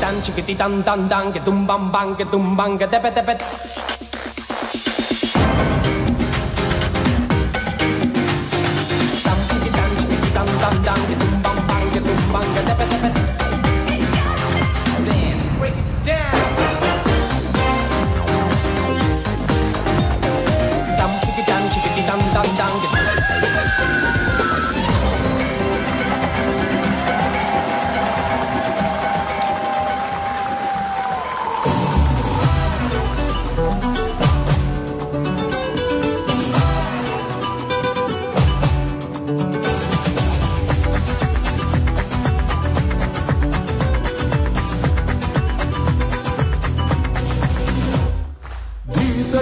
chiquitan, chiquititan, tan, tan, que tumban, que tepe, tepe. Tan, chiquitan, tan, tan, que tumban, que tepe, tepe. Dance, break it down. Tan, chiquititan, tan, tan, que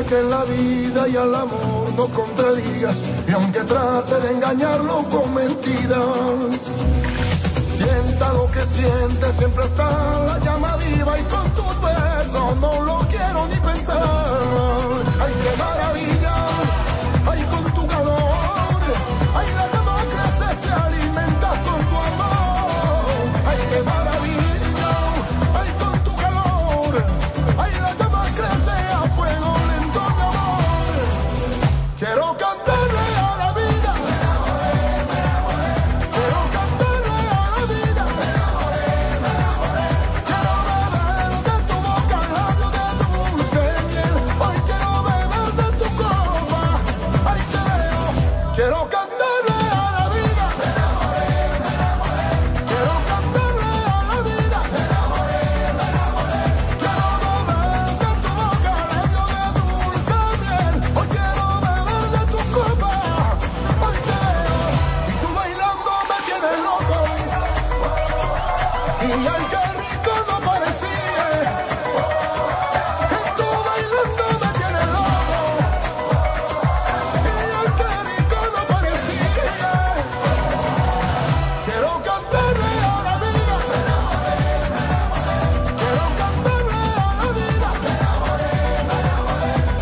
que en la vida y al amor no contradigas, y aunque trate de engañarlo con mentiras, sienta lo que siente, siempre está la llama viva, y con tus besos no lo quiero ni pensar. Ay, qué maravilla, ay, con tu calor, ay, la llama crece, se alimenta con tu amor. Ay, qué maravilla, ay, con tu calor, ay, la llama crece a fuego lento, mi amor. Quiero cantarle a la vida, quiero cantarle a la vida, quiero beber de tu boca, labio de dulce miel. Hoy quiero beber de tu copa, ay, te veo. Quiero cantarle a la vida, quiero cantarle a la vida, quiero beber de tu boca, labio de dulce miel. Hoy quiero beber de tu copa, hoy te veo. Y tú bailando me tienes loco, y ay, qué rico no parecía. Y tú bailando me tienes loco, y ay, qué rico no parecía. Quiero cantarle a la vida, quiero cantarle a la vida,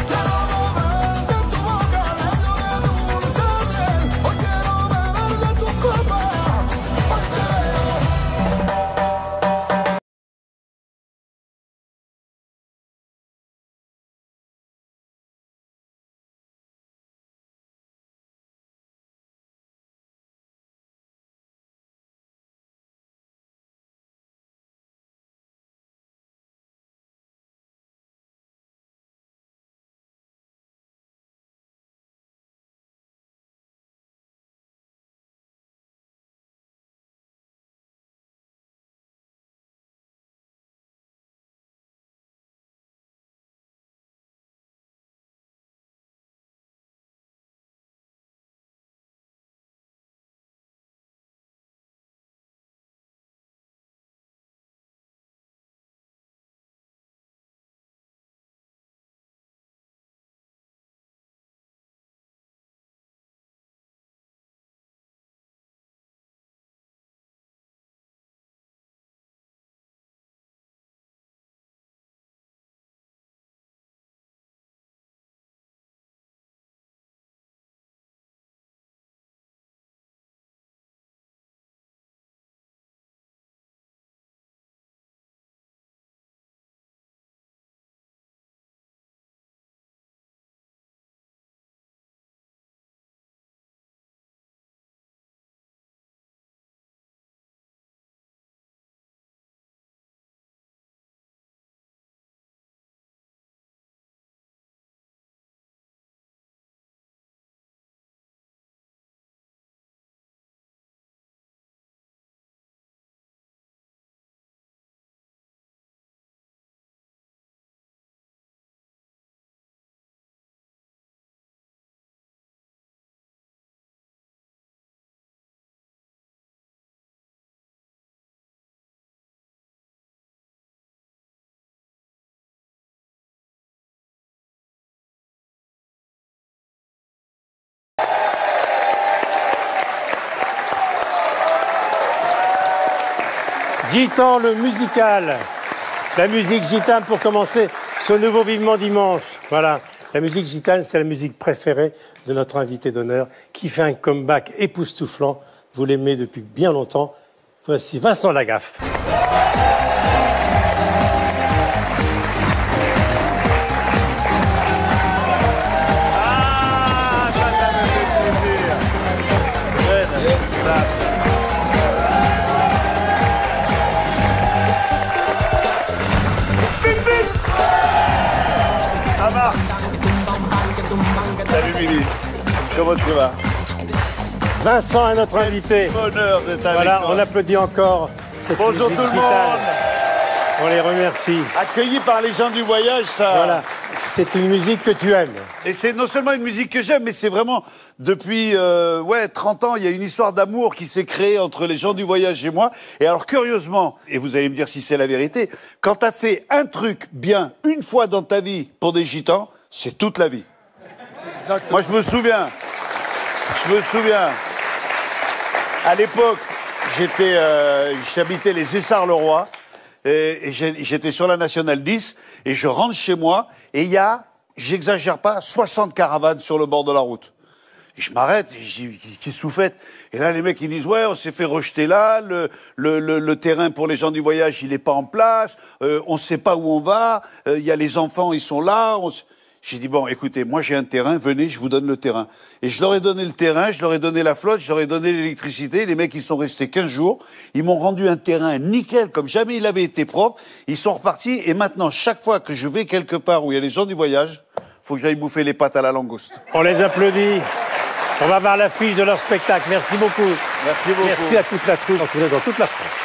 quiero beber de tu boca, labio de dulce miel. Hoy quiero beber de tu copa, hoy te veo. Gitan, le musical. La musique gitane pour commencer ce nouveau Vivement Dimanche. Voilà. La musique gitane, c'est la musique préférée de notre invité d'honneur qui fait un comeback époustouflant. Vous l'aimez depuis bien longtemps. Voici Vincent Lagaffe. Comment tu vas? Vincent est notre invité. Bonheur d'être avec Voilà, toi. on applaudit encore cette Bonjour musique tout le gitane. monde. On les remercie. Accueilli par les gens du voyage, ça. Voilà, c'est une musique que tu aimes. Et c'est non seulement une musique que j'aime, mais c'est vraiment, depuis 30 ans, il y a une histoire d'amour qui s'est créée entre les gens du voyage et moi. Et alors, curieusement, et vous allez me dire si c'est la vérité, quand t'as fait un truc bien une fois dans ta vie pour des gitans, c'est toute la vie. Exactement. Moi, je me souviens. À l'époque, j'habitais les Essarts-le-Roi. Et j'étais sur la Nationale 10 et je rentre chez moi et il y a, j'exagère pas, 60 caravanes sur le bord de la route. Et je m'arrête, je dis, qu'est-ce que vous faites? Et là, les mecs, ils disent, ouais, on s'est fait rejeter là, le terrain pour les gens du voyage, il est pas en place, on sait pas où on va, il y a les enfants, ils sont là. J'ai dit, bon, écoutez, moi j'ai un terrain, venez, je vous donne le terrain. Et je leur ai donné le terrain, je leur ai donné la flotte, je leur ai donné l'électricité. Les mecs, ils sont restés 15 jours. Ils m'ont rendu un terrain nickel, comme jamais il avait été propre. Ils sont repartis. Et maintenant, chaque fois que je vais quelque part où il y a les gens du voyage, faut que j'aille bouffer les pâtes à la langouste. On les applaudit. On va voir l'affiche de leur spectacle. Merci beaucoup. Merci beaucoup. Merci à toute la troupe, en tournée dans toute la France.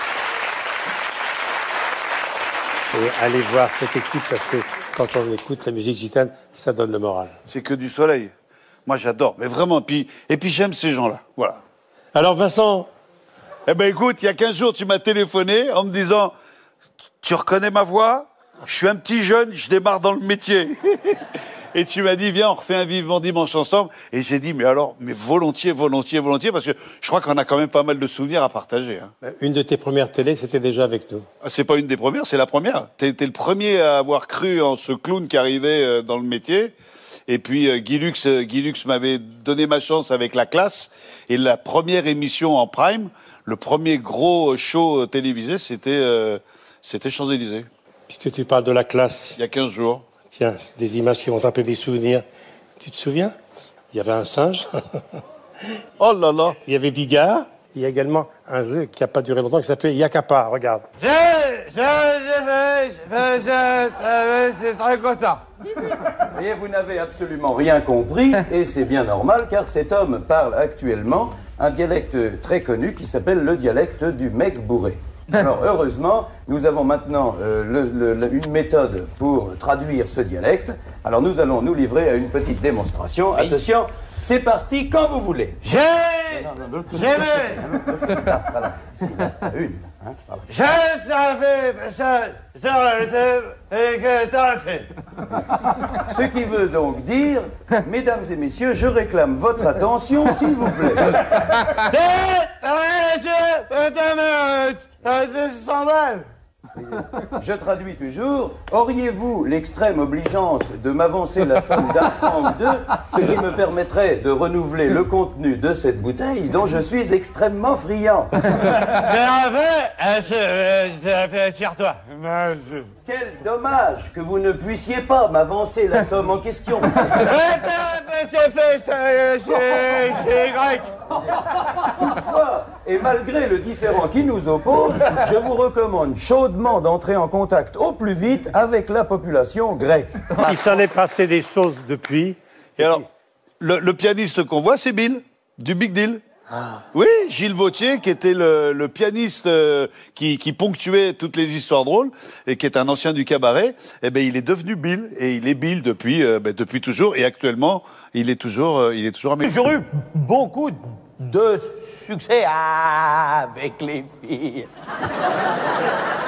Et allez voir cette équipe parce que quand on écoute la musique gitane, ça donne le moral. C'est que du soleil. Moi, j'adore. Mais vraiment. Et puis j'aime ces gens-là. Voilà. Alors Vincent, Eh ben écoute, il y a 15 jours, tu m'as téléphoné en me disant « Tu reconnais ma voix? Je suis un petit jeune, je démarre dans le métier. » Et tu m'as dit « Viens, on refait un Vivement Dimanche ensemble. » Et j'ai dit « Mais alors, mais volontiers, volontiers, volontiers, parce que je crois qu'on a quand même pas mal de souvenirs à partager. Hein. » une de tes premières télés, c'était déjà avec nous. Ah, c'est pas une des premières, c'est la première. T'es le premier à avoir cru en ce clown qui arrivait dans le métier. Et puis Guy Lux m'avait donné ma chance avec La Classe. Et la première émission en prime, le premier gros show télévisé, c'était Champs-Élysées. Puisque tu parles de La Classe, Il y a 15 jours. tiens, des images qui vont te rappeler des souvenirs. Tu te souviens? Il y avait un singe, Oh là là. il y avait Bigard, il y a également un jeu qui n'a pas duré longtemps qui s'appelait Yakapa, regarde. C'est très content. Et vous n'avez absolument rien compris, et c'est bien normal, car cet homme parle actuellement un dialecte très connu qui s'appelle le dialecte du mec bourré. Alors, heureusement, nous avons maintenant une méthode pour traduire ce dialecte. Alors, nous allons nous livrer à une petite démonstration. Attention, c'est parti quand vous voulez. J'ai aimé. Ah, voilà, ici, là, une. Hein, voilà. Ce qui veut donc dire, mesdames et messieurs, je réclame votre attention, s'il vous plaît. Je traduis toujours. Auriez-vous l'extrême obligeance de m'avancer la somme d'un franc ou deux, ce qui me permettrait de renouveler le contenu de cette bouteille dont je suis extrêmement friand. Tire-toi. Quel dommage que vous ne puissiez pas m'avancer la somme en question. C'est grec. Toutefois, et malgré le différend qui nous oppose, je vous recommande chaudement d'entrer en contact au plus vite avec la population grecque. Il s'en est passé des choses depuis. Et alors, le pianiste qu'on voit, c'est Bill, du Big Deal. Oui, Gilles Vautier, qui était le pianiste qui ponctuait toutes les histoires drôles, et qui est un ancien du cabaret, eh ben, il est devenu Bill, et il est Bill depuis toujours, et actuellement, il est toujours américain. J'ai eu beaucoup de succès avec les filles.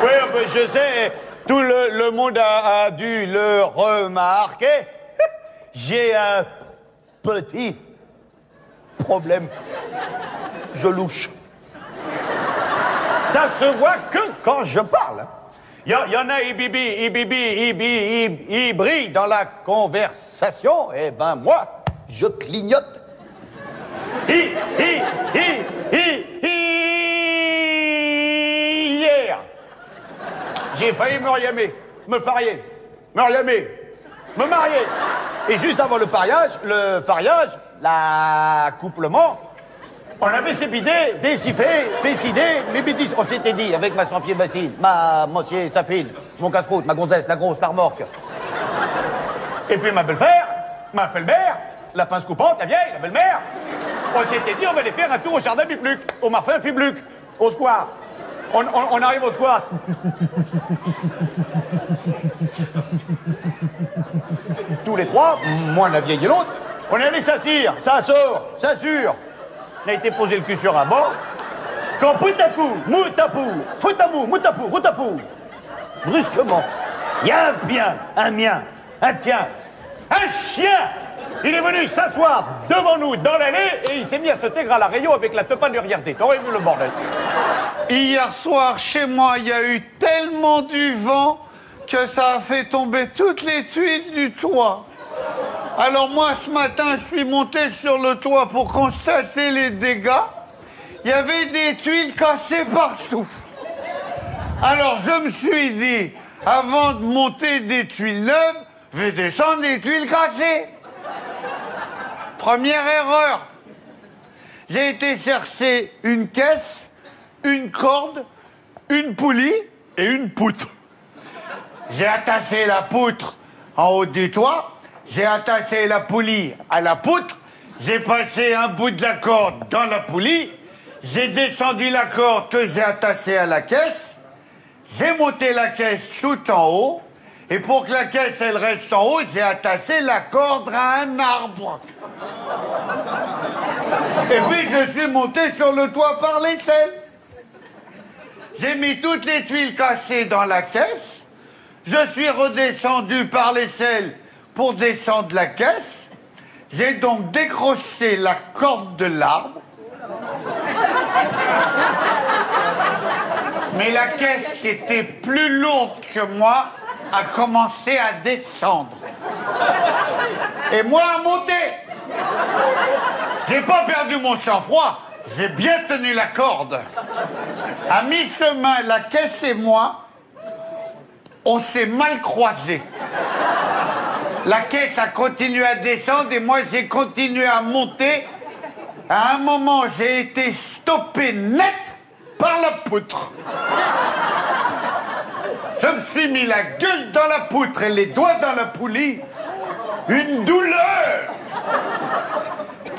Oui, ben, je sais, tout le monde a dû le remarquer. J'ai un petit problème. Je louche. Ça se voit que quand je parle. Il y en a, ils brillent dans la conversation. Eh ben moi, je clignote. Hier, j'ai failli me marier. Et juste avant le fariage, l'accouplement, on avait sévidé, fécidé, les bêtises. On s'était dit, avec ma sans-pied Basile, ma monsieur Safine, mon casse-croûte, ma gonzesse, la grosse, la remorque. Et puis ma belle-mère, la pince coupante, la vieille, la belle-mère. On s'était dit, on va aller faire un tour au jardin Bipluc, au Marfin Fibluc, au square. On arrive au square. Tous les trois, moi, la vieille et l'autre, on est allé s'assire, ça sort, ça assure. On a été posé le cul sur un banc. Quand poutapou, moutapou, foutamou, moutapou, routapou, brusquement, il y a un bien, un mien, un tien, un chien. Il est venu s'asseoir devant nous dans l'allée et il s'est mis à se tègre à la rayon avec la topane de regarder. T'aurais vu le bordel. Hier soir, chez moi, il y a eu tellement du vent que ça a fait tomber toutes les tuiles du toit. Alors moi, ce matin, je suis monté sur le toit pour constater les dégâts. Il y avait des tuiles cassées partout. Alors je me suis dit, avant de monter des tuiles neuves, je vais descendre des tuiles cassées. Première erreur. J'ai été chercher une caisse, une corde, une poulie et une poutre. J'ai attaché la poutre en haut du toit, j'ai attaché la poulie à la poutre, j'ai passé un bout de la corde dans la poulie, j'ai descendu la corde que j'ai attachée à la caisse, j'ai monté la caisse tout en haut, et pour que la caisse elle reste en haut, j'ai attaché la corde à un arbre. Et puis je suis monté sur le toit par l'échelle. J'ai mis toutes les tuiles cassées dans la caisse. Je suis redescendu par l'échelle pour descendre la caisse. J'ai donc décroché la corde de l'arbre. Mais la caisse, qui était plus lourde que moi, a commencé à descendre. Et moi à monter. J'ai pas perdu mon sang-froid. J'ai bien tenu la corde. À mi-chemin, la caisse et moi, on s'est mal croisés. La caisse a continué à descendre et moi j'ai continué à monter. À un moment, j'ai été stoppé net par la poutre. Je me suis mis la gueule dans la poutre et les doigts dans la poulie. Une douleur!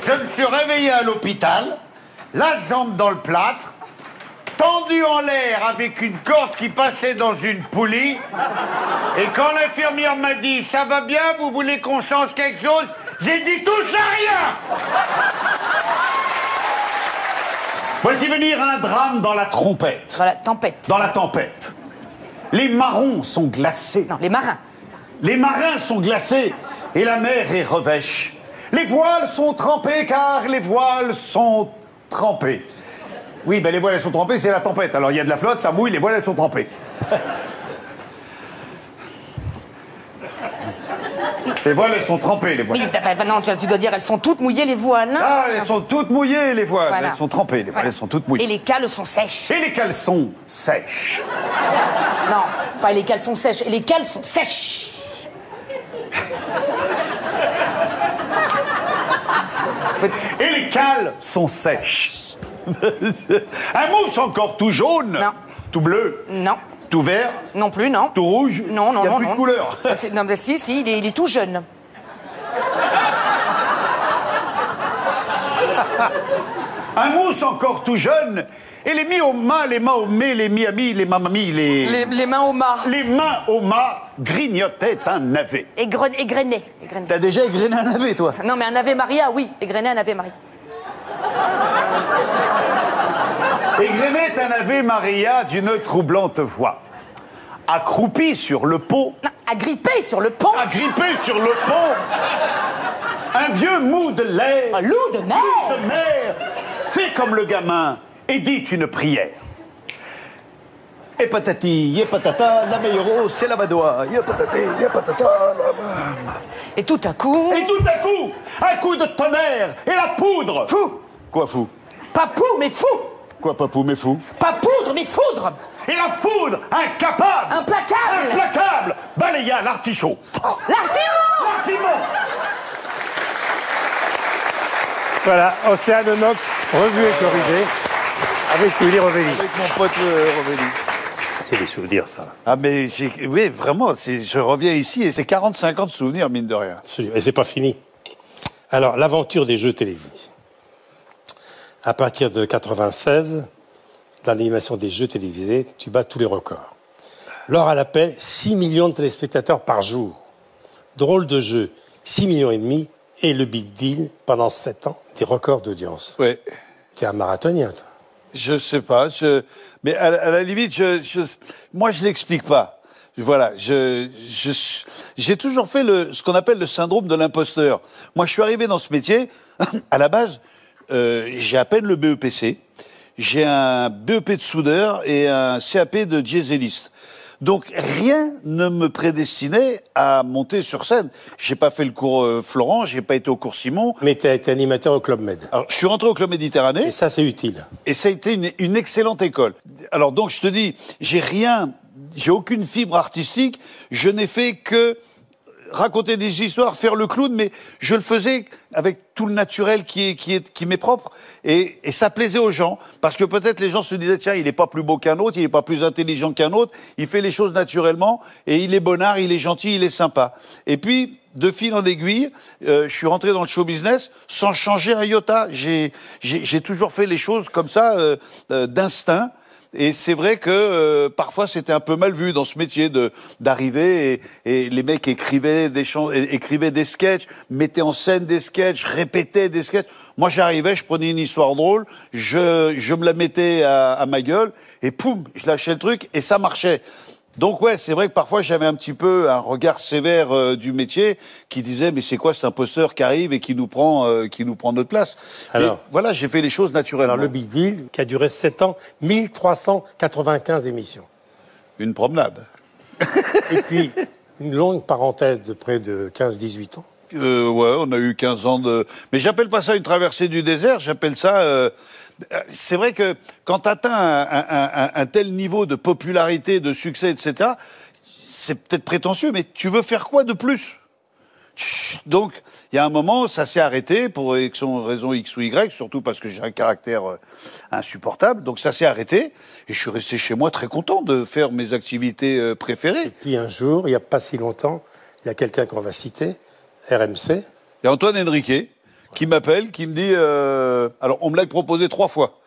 Je me suis réveillé à l'hôpital, la jambe dans le plâtre, tendu en l'air avec une corde qui passait dans une poulie. Et quand l'infirmière m'a dit « Ça va bien, vous voulez qu'on change quelque chose ?» J'ai dit « Tout ça, rien !» Voici venir un drame dans la trompette. Dans la tempête. Dans la tempête. Les marrons sont glacés. Non, les marins. Les marins sont glacés et la mer est revêche. Les voiles sont trempées car les voiles sont trempées. Oui, ben les voiles elles sont trempées, c'est la tempête. Alors il y a de la flotte, ça mouille, les voiles elles sont trempées. Les voiles elles sont trempées, les voiles. Oui, non, tu dois dire, elles sont toutes mouillées, les voiles. Hein. Ah, elles sont toutes mouillées, les voiles. Voilà. Elles sont trempées, les voiles, elles sont toutes mouillées. Et les cales sont sèches. Et les caleçons sèches. Non, pas les cales sont sèches. Et les cales sont sèches. Et les cales sont sèches. Un mousse encore tout jaune. Non. Tout bleu. Non. Tout vert. Non plus, non. Tout rouge. Non, non, Il n'y a non. plus non. de couleur. Non, mais si, il est tout jeune. Un mousse encore tout jeune. Et les mi aux mains, les mains aux mets, les mi-amis, les mamamis, Les mains au mât. Les mains aux mâts grignotaient un navet. Égrené. T'as déjà égrené un navet, toi? Non, mais un Ave Maria, oui. Égrené un Ave Maria. Égrenait un Ave Maria d'une troublante voix. Accroupi sur le pot. Non, agrippé sur le pont. Agrippé sur le pont. Un vieux mou de l'air. Un loup de mer. De mer. Fait comme le gamin et dit une prière. Et patati, et patata, la meilleure eau, c'est la badoie. Et patati, et patata, la... Et tout à coup... Et tout à coup, un coup de tonnerre et la poudre. Fou. Quoi fou? Pas pou, mais fou. Quoi papou mais fou? Pas poudre, mais foudre. Et la foudre, incapable, Implacable. balaya l'artichaut. L'artiment. Voilà, Océane Nox, revu et corrigé, avec Willy Rovelli. Avec mon pote Rovelli. C'est des souvenirs, ça. Ah mais oui, vraiment, je reviens ici et c'est 45 ans de souvenirs, mine de rien. Et c'est pas fini. Alors, l'aventure des jeux télévisés. À partir de 96, dans l'animation des jeux télévisés, tu bats tous les records. L'heure à l'appel, 6 millions de téléspectateurs par jour. Drôle de jeu, 6 millions et demi, et le Big Deal, pendant 7 ans, des records d'audience. Ouais. T'es un marathonien, toi. Je sais pas, mais à la limite, moi je l'explique pas. Voilà, j'ai toujours fait ce qu'on appelle le syndrome de l'imposteur. Moi, je suis arrivé dans ce métier, à la base, j'ai à peine le BEPC, j'ai un BEP de soudeur et un CAP de dieseliste. Donc rien ne me prédestinait à monter sur scène. J'ai pas fait le cours Florent, j'ai pas été au cours Simon. Mais tu as été animateur au Club Med. Alors, je suis rentré au Club Méditerranée. Et ça, c'est utile. Et ça a été une excellente école. Alors donc, je te dis, j'ai aucune fibre artistique. Je n'ai fait que raconter des histoires, faire le clown, mais je le faisais avec tout le naturel qui m'est propre. Et ça plaisait aux gens. Parce que peut-être les gens se disaient, tiens, il n'est pas plus beau qu'un autre, il n'est pas plus intelligent qu'un autre, il fait les choses naturellement, et il est bonnard, il est gentil, il est sympa. Et puis, de fil en aiguille, je suis rentré dans le show business sans changer un iota. J'ai toujours fait les choses comme ça, d'instinct. Et c'est vrai que parfois c'était un peu mal vu dans ce métier d'arriver et les mecs écrivaient des sketchs, mettaient en scène des sketchs, répétaient des sketchs. Moi j'arrivais, je prenais une histoire drôle, je me la mettais à ma gueule et poum, je lâchais le truc et ça marchait. Donc ouais, c'est vrai que parfois j'avais un petit peu un regard sévère du métier qui disait mais c'est quoi cet imposteur qui arrive et qui nous prend notre place. Alors mais voilà, j'ai fait les choses naturellement. Alors le Big Deal qui a duré 7 ans, 1395 émissions. Une promenade. Et puis une longue parenthèse de près de 15-18 ans. Ouais, on a eu 15 ans de... Mais j'appelle pas ça une traversée du désert, j'appelle ça... C'est vrai que quand tu atteins un tel niveau de popularité, de succès, etc., c'est peut-être prétentieux, mais tu veux faire quoi de plus? Donc, il y a un moment, ça s'est arrêté pour raison X ou Y, surtout parce que j'ai un caractère insupportable. Donc, ça s'est arrêté et je suis resté chez moi très content de faire mes activités préférées. Et puis un jour, il n'y a pas si longtemps, il y a quelqu'un qu'on va citer, RMC. Il y a Antoine Henriquet qui m'appelle, qui me dit... alors, on me l'a proposé 3 fois.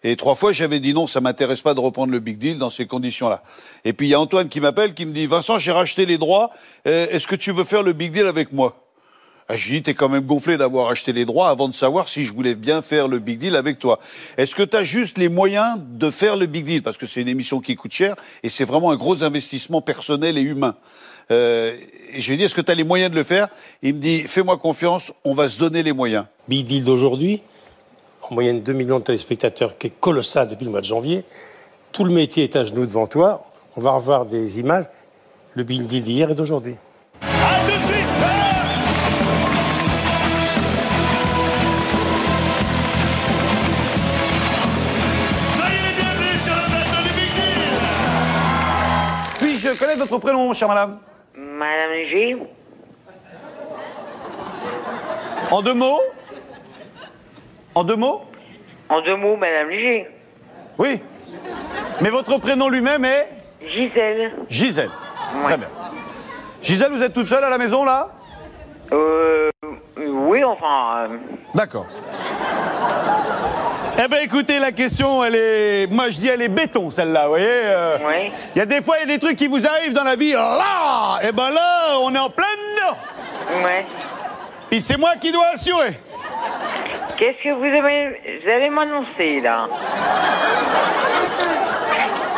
Et 3 fois, j'avais dit non, ça m'intéresse pas de reprendre le Big Deal dans ces conditions-là. Et puis, il y a Antoine qui m'appelle, qui me dit « Vincent, j'ai racheté les droits, est-ce que tu veux faire le Big Deal avec moi ?» Je lui dis « T'es quand même gonflé d'avoir acheté les droits avant de savoir si je voulais bien faire le Big Deal avec toi. Est-ce que tu as juste les moyens de faire le Big Deal ?» Parce que c'est une émission qui coûte cher et c'est vraiment un gros investissement personnel et humain. Et je lui ai dit, est-ce que tu as les moyens de le faire? Il me dit, fais-moi confiance, on va se donner les moyens. Big Deal d'aujourd'hui, en moyenne 2 millions de téléspectateurs, qui est colossal depuis le mois de janvier. Tout le métier est à genoux devant toi. On va revoir des images. Le Big Deal d'hier et d'aujourd'hui. À tout de suite. Soyez les bienvenus sur le plateau du Big Deal. Puis-je connaître votre prénom, chère madame? Madame G. En 2 mots? En 2 mots? En 2 mots, Madame G. Oui. Mais votre prénom lui-même est? Gisèle. Gisèle. Ouais. Très bien. Gisèle, vous êtes toute seule à la maison, là? Oui, enfin... D'accord. Eh ben, écoutez, la question, elle est... Moi, je dis, elle est béton, celle-là, vous voyez Oui. Il y a des fois, il y a des trucs qui vous arrivent dans la vie, là! Eh ben là, on est en plein dedans. Ouais. Puis c'est moi qui dois assurer. Qu'est-ce que vous allez m'annoncer, là?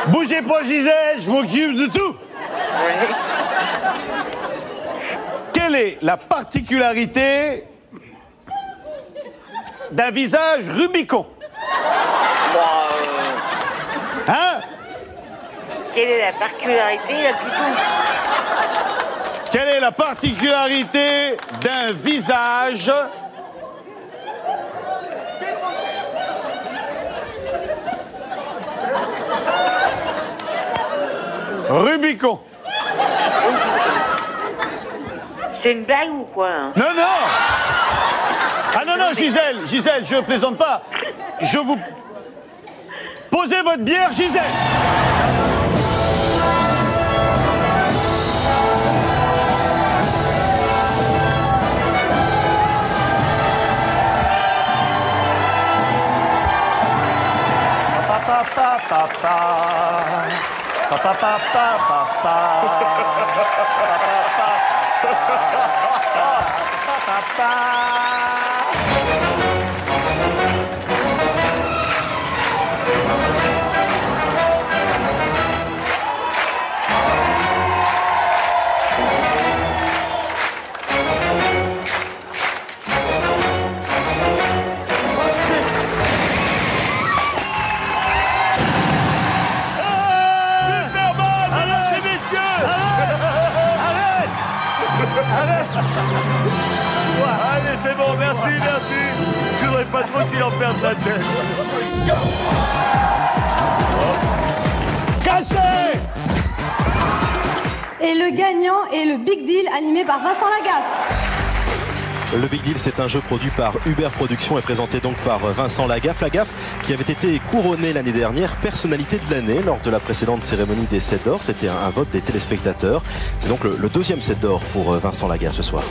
Bougez pas, Gisèle, je m'occupe de tout. Oui. Quelle est la particularité d'un visage Rubicon? Bon, Hein? quelle est la particularité, là, plutôt? Quelle est la particularité d'un visage Rubicon? C'est une blague ou quoi, hein? Non, non! Ah non, non, Gisèle, Gisèle, je plaisante pas. Je vous... Posez votre bière, Gisèle! Superman, mesdames et messieurs. Allez, c'est bon, merci, merci. Je voudrais pas trop qu'il en perde la tête. Caché. Et le gagnant est le Big Deal animé par Vincent Lagaffe. Le Big Deal, c'est un jeu produit par Hubert Productions et présenté donc par Vincent Lagaffe. Lagaffe qui avait été couronné l'année dernière personnalité de l'année lors de la précédente cérémonie des 7 d'or. C'était un vote des téléspectateurs. C'est donc le deuxième 7 d'or pour Vincent Lagaffe ce soir.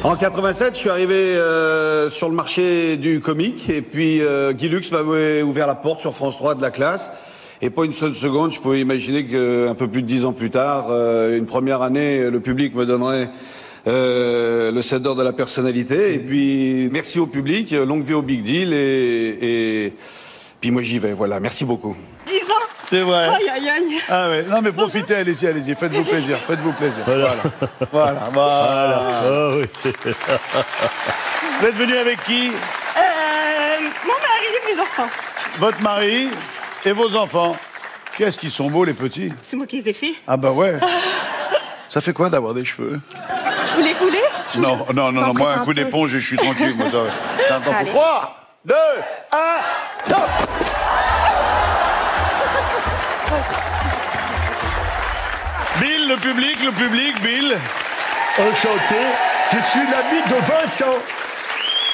En 87, je suis arrivé sur le marché du comique et puis Guy Lux m'avait ouvert la porte sur France 3 de la classe. Et pas une seule seconde, je pouvais imaginer qu'un peu plus de 10 ans plus tard, une première année, le public me donnerait le 7 d'or de la personnalité. Et puis, merci au public, longue vie au Big Deal et puis moi j'y vais, voilà. Merci beaucoup. 10 ans. C'est vrai. Aïe, aïe, aïe. Ah ouais, non mais profitez, allez-y, allez-y, faites-vous plaisir, faites-vous plaisir. Voilà. Ah oui, Vous êtes venu avec qui? Mon mari et mes enfants. Votre mari et vos enfants. Qu'est-ce qu'ils sont beaux les petits. C'est moi qui les ai faits. Ah bah ouais. Ça fait quoi d'avoir des cheveux? Vous les voulez? Non, moi un coup d'éponge et je suis tranquille. Moi, ça. Attends, faut 3, 2, 1, top. Bill, le public, Bill. Enchanté, je suis l'ami de Vincent.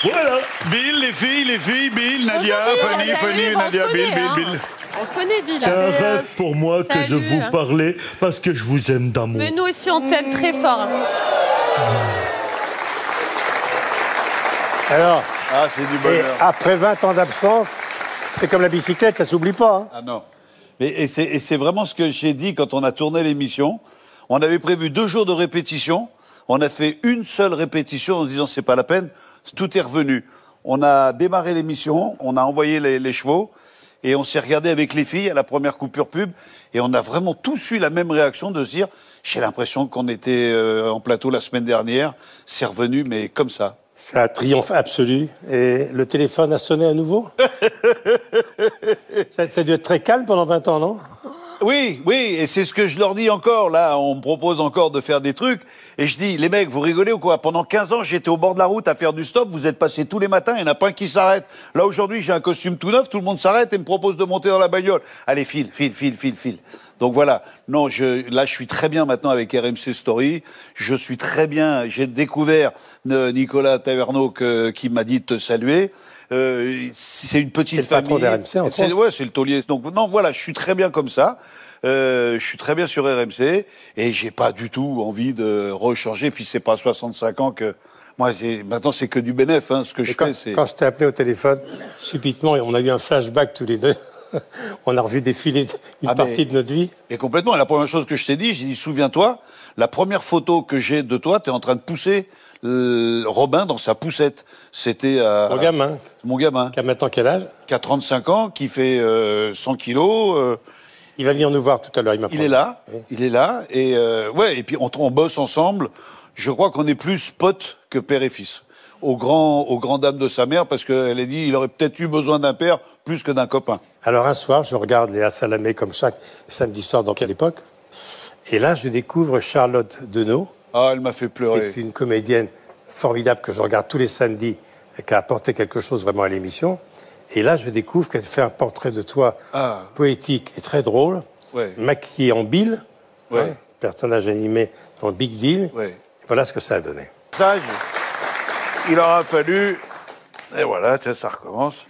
Voilà. Bill, les filles, Bill, Nadia, Fanny, Nadia, Bill. On se connaît, Bill. C'est un rêve pour moi que de vous parler parce que je vous aime d'amour. Mais nous aussi, on t'aime très fort. Alors, c'est du bonheur. Et après 20 ans d'absence, c'est comme la bicyclette, ça s'oublie pas. Hein. Ah non. Et c'est vraiment ce que j'ai dit quand on a tourné l'émission. On avait prévu 2 jours de répétition. On a fait une seule répétition en disant c'est pas la peine. Tout est revenu. On a démarré l'émission, on a envoyé les chevaux et on s'est regardé avec les filles à la première coupure pub et on a vraiment tous eu la même réaction de se dire j'ai l'impression qu'on était en plateau la semaine dernière. C'est revenu mais comme ça. C'est un triomphe absolu. Et le téléphone a sonné à nouveau. Ça a dû être très calme pendant 20 ans, non? Oui, et c'est ce que je leur dis encore. Là, on me propose encore de faire des trucs. Et je dis, les mecs, vous rigolez ou quoi? Pendant 15 ans, j'étais au bord de la route à faire du stop. Vous êtes passés tous les matins, il n'y en a pas un qui s'arrête. Là, aujourd'hui, j'ai un costume tout neuf. Tout le monde s'arrête et me propose de monter dans la bagnole. Allez, file. Donc voilà. Non, là, je suis très bien maintenant avec RMC Story. Je suis très bien. J'ai découvert Nicolas Taverneau qui m'a dit de te saluer. C'est une petite famille. C'est le patron d'RMC, en fait. Ouais, c'est le taulier. Donc, non, voilà, je suis très bien comme ça. Je suis très bien sur RMC et j'ai pas du tout envie de rechanger. Puis c'est pas 65 ans que moi, maintenant c'est que du bénéf. Hein, ce que je fais, c'est. Quand je t'ai appelé au téléphone, subitement, on a eu un flashback tous les deux. On a revu défiler une partie de notre vie. Et complètement. Et la première chose que je t'ai dit, j'ai dit, souviens-toi, la première photo que j'ai de toi, t'es en train de pousser Robin dans sa poussette. C'était Ton gamin. Mon gamin. Qui a maintenant quel âge? Qui a 35 ans, qui fait 100 kilos. Il va venir nous voir tout à l'heure. Il est là. Il est là. Et ouais. Et puis on bosse ensemble. Je crois qu'on est plus potes que père et fils. Aux grands dames de sa mère, parce qu'elle a dit il aurait peut-être eu besoin d'un père plus que d'un copain. Alors un soir, je regarde Léa Salamé comme chaque samedi soir, donc à l'époque. Et là, je découvre Charlotte Denot. Ah, elle m'a fait pleurer. C'est une comédienne formidable que je regarde tous les samedis et qui a apporté quelque chose vraiment à l'émission. Et là, je découvre qu'elle fait un portrait de toi poétique et très drôle, maquillé en Bill, personnage animé dans Big Deal. Et voilà ce que ça a donné. Sage, il aura fallu... Et voilà, tiens, ça recommence.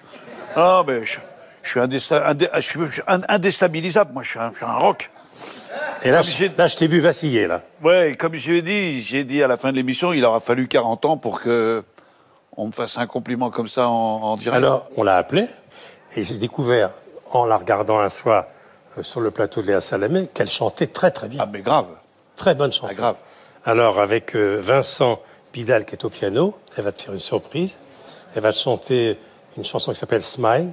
Ah, mais je suis indéstabilisable, moi, je suis un rock. Et là, je t'ai vu vaciller, là. Ouais, comme j'ai dit à la fin de l'émission, il aura fallu 40 ans pour que on me fasse un compliment comme ça en direct. Alors, on l'a appelée, et j'ai découvert, en la regardant un soir sur le plateau de Léa Salamé qu'elle chantait très très bien. Ah, mais grave. Très bonne chanteuse. Ah, grave. Alors, avec Vincent Bidal qui est au piano, elle va te faire une surprise. Elle va te chanter une chanson qui s'appelle Smile,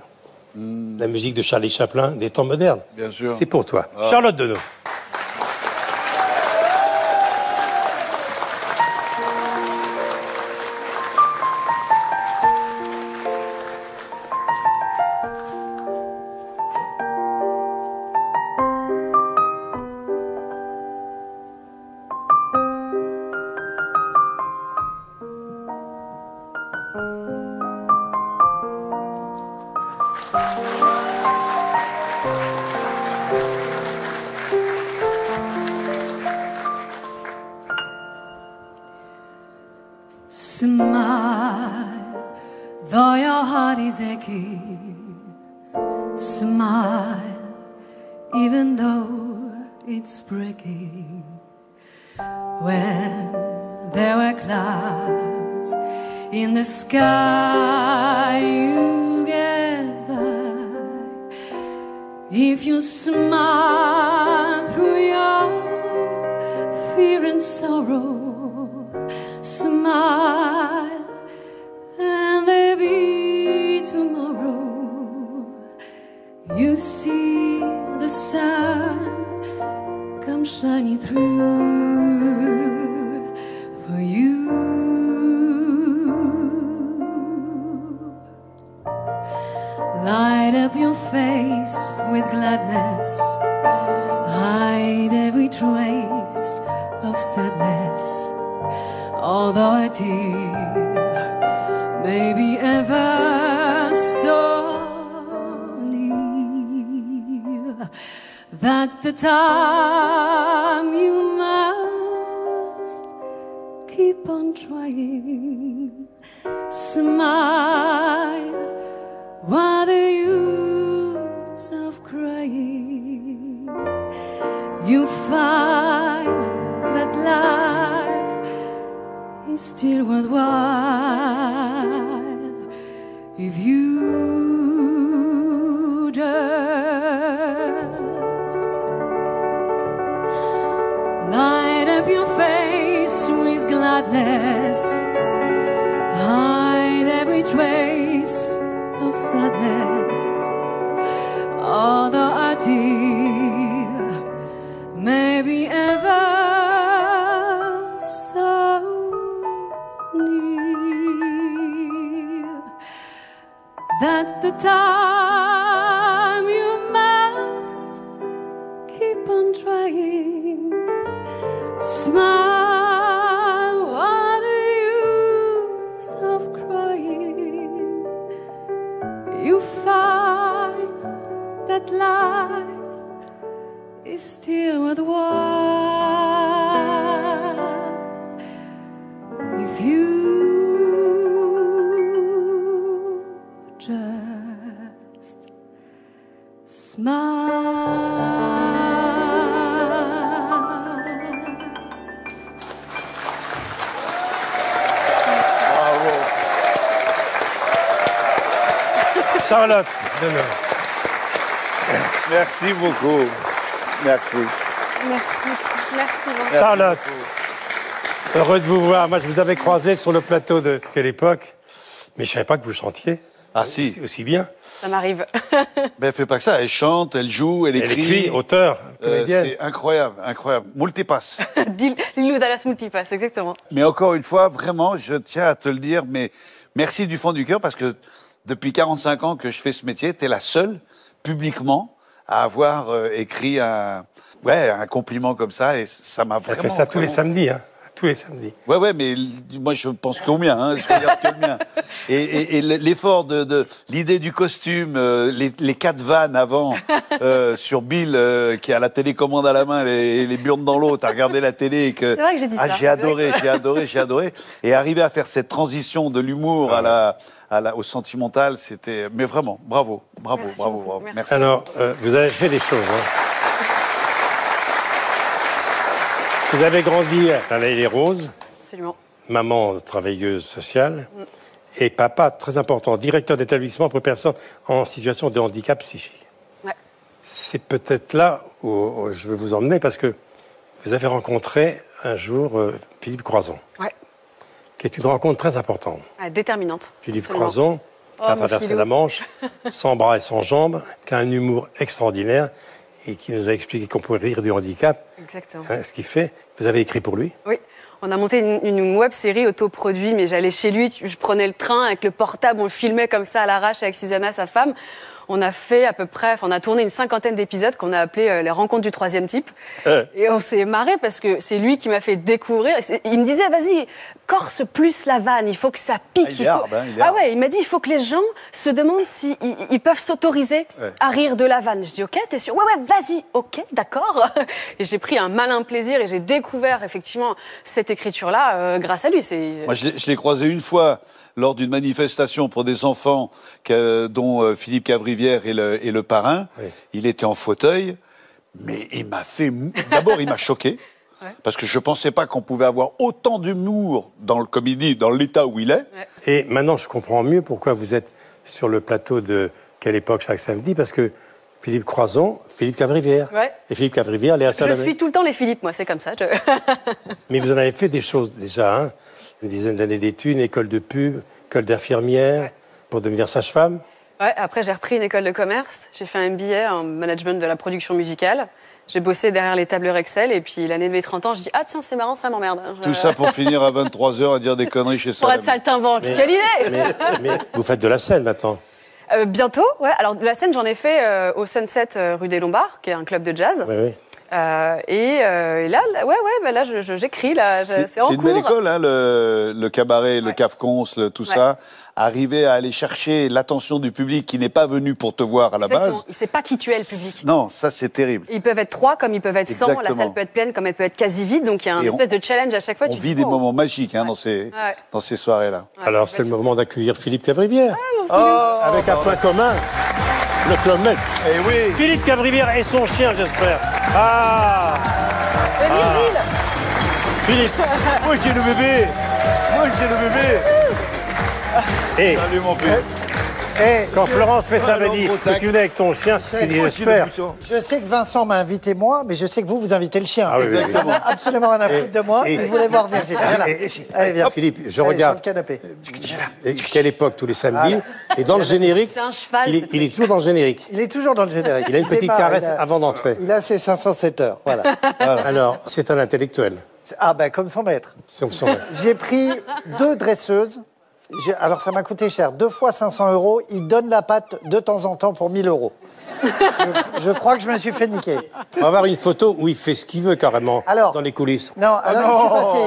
la musique de Charlie Chaplin des temps modernes. Bien sûr. C'est pour toi. Ah. Charlotte Denot. Smile, though your heart is aching. Smile, even though it's breaking. When there were clouds in the sky, you get by. If you smile through your fear and sorrow, smile, and there be tomorrow. You see the sun come shining through for you. Light up your face with gladness, hide every trace of sadness. Although a tear may be ever so near, that the time you must keep on trying. Smile, what the use of crying? You find that life is still worthwhile if you just light up your face with gladness, hide every trace of sadness. Although a tear may be ever that's the time you must keep on trying. Smile, what the use of crying? You find that life is still worthwhile if you just Charlotte Denot. Merci beaucoup. Merci. Merci. Merci, Vincent. Charlotte, heureux de vous voir. Moi, je vous avais croisé sur le plateau de quelle époque, mais je ne savais pas que vous chantiez. Ah si. Aussi bien. Ça m'arrive. Mais elle fait pas que ça, elle chante, elle joue, elle écrit. Auteur, comédienne. C'est incroyable, incroyable. Multipasse. Dis-nous Dallas Multipass, exactement. Mais encore une fois, vraiment, je tiens à te le dire, mais merci du fond du cœur, parce que depuis 45 ans que je fais ce métier, t'es la seule, publiquement, à avoir écrit un compliment comme ça, et ça m'a vraiment... Elle fait ça tous les samedis, hein. Tous les samedis. Ouais, mais moi je pense qu'au mien, hein, je regarde que le mien. Et l'effort de l'idée du costume, les 4 vannes avant sur Bill qui a la télécommande à la main et les burnes dans l'eau, t'as regardé la télé et que... C'est vrai que j'ai dit ça. J'ai adoré. Et arriver à faire cette transition de l'humour au sentimental, c'était... Mais vraiment, bravo. Merci. Alors, vous avez fait des choses, hein. Vous avez grandi à l'Haye-les-Roses. Absolument. Maman travailleuse sociale. Et papa, très important, directeur d'établissement pour personnes en situation de handicap psychique. Ouais. c'est peut-être là où je veux vous emmener, parce que vous avez rencontré un jour Philippe Croizon, Ouais. qui est une rencontre très importante. Ouais, déterminante. Philippe Absolument. Croizon, qui a mon traversé filou. la Manche, sans bras et sans jambes, qui a un humour extraordinaire et qui nous a expliqué qu'on pouvait rire du handicap. Exactement. Hein, ce qu'il fait. Vous avez écrit pour lui. Oui. On a monté une web-série autoproduite, mais j'allais chez lui, je prenais le train avec le portable, on le filmait comme ça à l'arrache avec Susanna, sa femme. On a fait à peu près, enfin, on a tourné une 50aine d'épisodes qu'on a appelé les rencontres du troisième type. Et on s'est marré parce que c'est lui qui m'a fait découvrir. Il me disait, vas-y, corse plus la vanne, il faut que ça pique. il est hard, hein, il est hard. Ah ouais, il m'a dit, il faut que les gens se demandent si ils peuvent s'autoriser à rire de la vanne. Je dis, ok, t'es sûr? Ouais, vas-y, ok, d'accord. Et j'ai pris un malin plaisir et j'ai découvert effectivement cette écriture-là grâce à lui. Moi, je l'ai croisé une fois lors d'une manifestation pour des enfants dont Philippe Cavrivière est le parrain. Oui. Il était en fauteuil, mais il m'a fait... D'abord, il m'a choqué, parce que je ne pensais pas qu'on pouvait avoir autant d'humour dans le comédie, dans l'état où il est. Et maintenant, je comprends mieux pourquoi vous êtes sur le plateau de Quelle époque chaque samedi, parce que Philippe Croizon, Philippe Cavrivière. Ouais. Et Philippe Cavrivière, Léa Salamé. Je suis tout le temps les Philippe, moi, c'est comme ça. Mais vous en avez fait des choses déjà, hein. Une dizaine d'années d'études, une école de pub, école d'infirmière, pour devenir sage-femme. Ouais, après j'ai repris une école de commerce, j'ai fait un MBA en management de la production musicale. J'ai bossé derrière les tableurs Excel et puis l'année de mes 30 ans, je dis ah tiens, c'est marrant, ça m'emmerde. Tout ça pour finir à 23h à dire des conneries chez Pour Salamé. être saltimbanque, quelle idée. Mais vous faites de la scène maintenant. Bientôt, ouais. Alors de la scène, j'en ai fait au Sunset rue des Lombards, qui est un club de jazz. Oui, oui. Et là, là, j'écris. Là, c'est en cours. C'est une belle école, hein, le cabaret, le cafcons, tout ça. Arriver à aller chercher l'attention du public qui n'est pas venu pour te voir à la base. Il ne sait pas qui tu es, le public. Non, ça c'est terrible. Ils peuvent être 3 comme ils peuvent être 100. Exactement. La salle peut être pleine comme elle peut être quasi vide. Donc il y a une espèce de challenge à chaque fois. On vit des moments magiques dans ces soirées-là. Alors c'est le moment d'accueillir Philippe Cavrivière. Avec un point commun. Le Club Med. Eh oui. Philippe Cavrivière et son chien, j'espère. Ah. Philippe. Moi, j'ai le bébé. Moi, j'ai le bébé. Et salut, mon père. quand Florence fait sa valise, que tu venais avec ton chien, tu dis j'espère. Je sais que Vincent m'a invité moi, mais je sais que vous invitez le chien. Ah oui, Il n'a absolument rien à foutre de moi. Il voulait voir Virginie. Allez, viens. Philippe, je Allez, regarde. sur le canapé. Quelle époque tous les samedis. Et dans le générique, C'est un cheval. il est toujours dans le générique. Il est toujours dans le générique. Il a une petite caresse avant d'entrer. Il a ses 507 heures. Voilà. Alors, c'est un intellectuel. Ah ben comme son maître. J'ai pris 2 dresseuses. Alors ça m'a coûté cher, 2 fois 500 €. Il donne la patte de temps en temps pour 1000 €. Je crois que je me suis fait niquer. On va avoir une photo où il fait ce qu'il veut carrément dans les coulisses. Non, alors il s'est passé.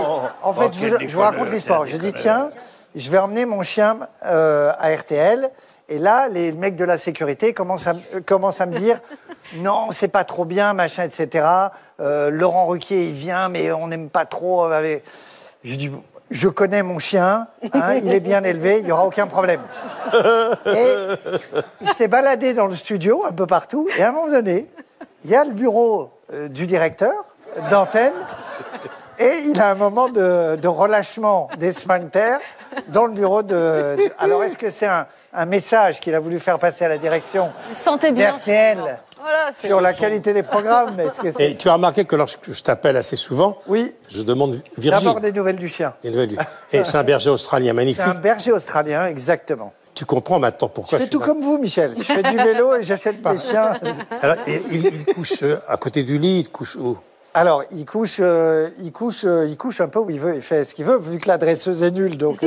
En fait, je vous raconte l'histoire. Je dis tiens, je vais emmener mon chien à RTL. Et là, les mecs de la sécurité commencent à me dire non, c'est pas trop bien, machin, etc. Laurent Ruquier, il vient, mais on n'aime pas trop. Je dis je connais mon chien, hein, il est bien élevé, il n'y aura aucun problème. Et il s'est baladé dans le studio, un peu partout, et à un moment donné, il y a le bureau du directeur d'antenne, et il a un moment de relâchement des sphincters dans le bureau de... Alors, est-ce que c'est un message qu'il a voulu faire passer à la direction d'RTL sur la qualité des programmes? Et tu as remarqué que lorsque je t'appelle assez souvent, je demande Virginie. D'abord des nouvelles du chien. Et c'est un berger australien magnifique. C'est un berger australien, exactement. Tu comprends maintenant pourquoi je fais tout comme vous, Michel. Je fais du vélo et j'achète des chiens. Alors, il couche à côté du lit, il couche où? Alors, il couche un peu où il veut, il fait ce qu'il veut, vu que la dresseuse est nulle. Donc,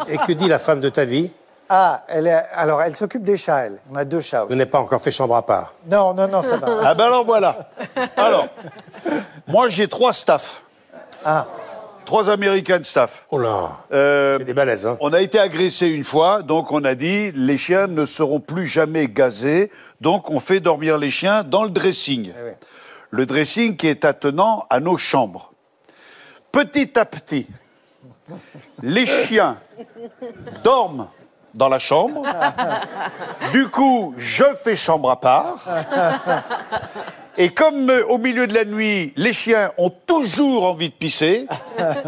Et que dit la femme de ta vie? Ah, elle s'occupe des chats, elle. On a 2 chats aussi. Vous n'avez pas encore fait chambre à part? Non, ça va. Ah ben alors voilà. Alors, moi j'ai 3 staffs. 3 American staff. Oh là, c'est des balaises, hein. On a été agressé une fois, donc on a dit les chiens ne seront plus jamais gazés, donc on fait dormir les chiens dans le dressing. oui. Le dressing qui est attenant à nos chambres. Petit à petit, les chiens dorment dans la chambre. Du coup, je fais chambre à part. Et comme au milieu de la nuit, les chiens ont toujours envie de pisser,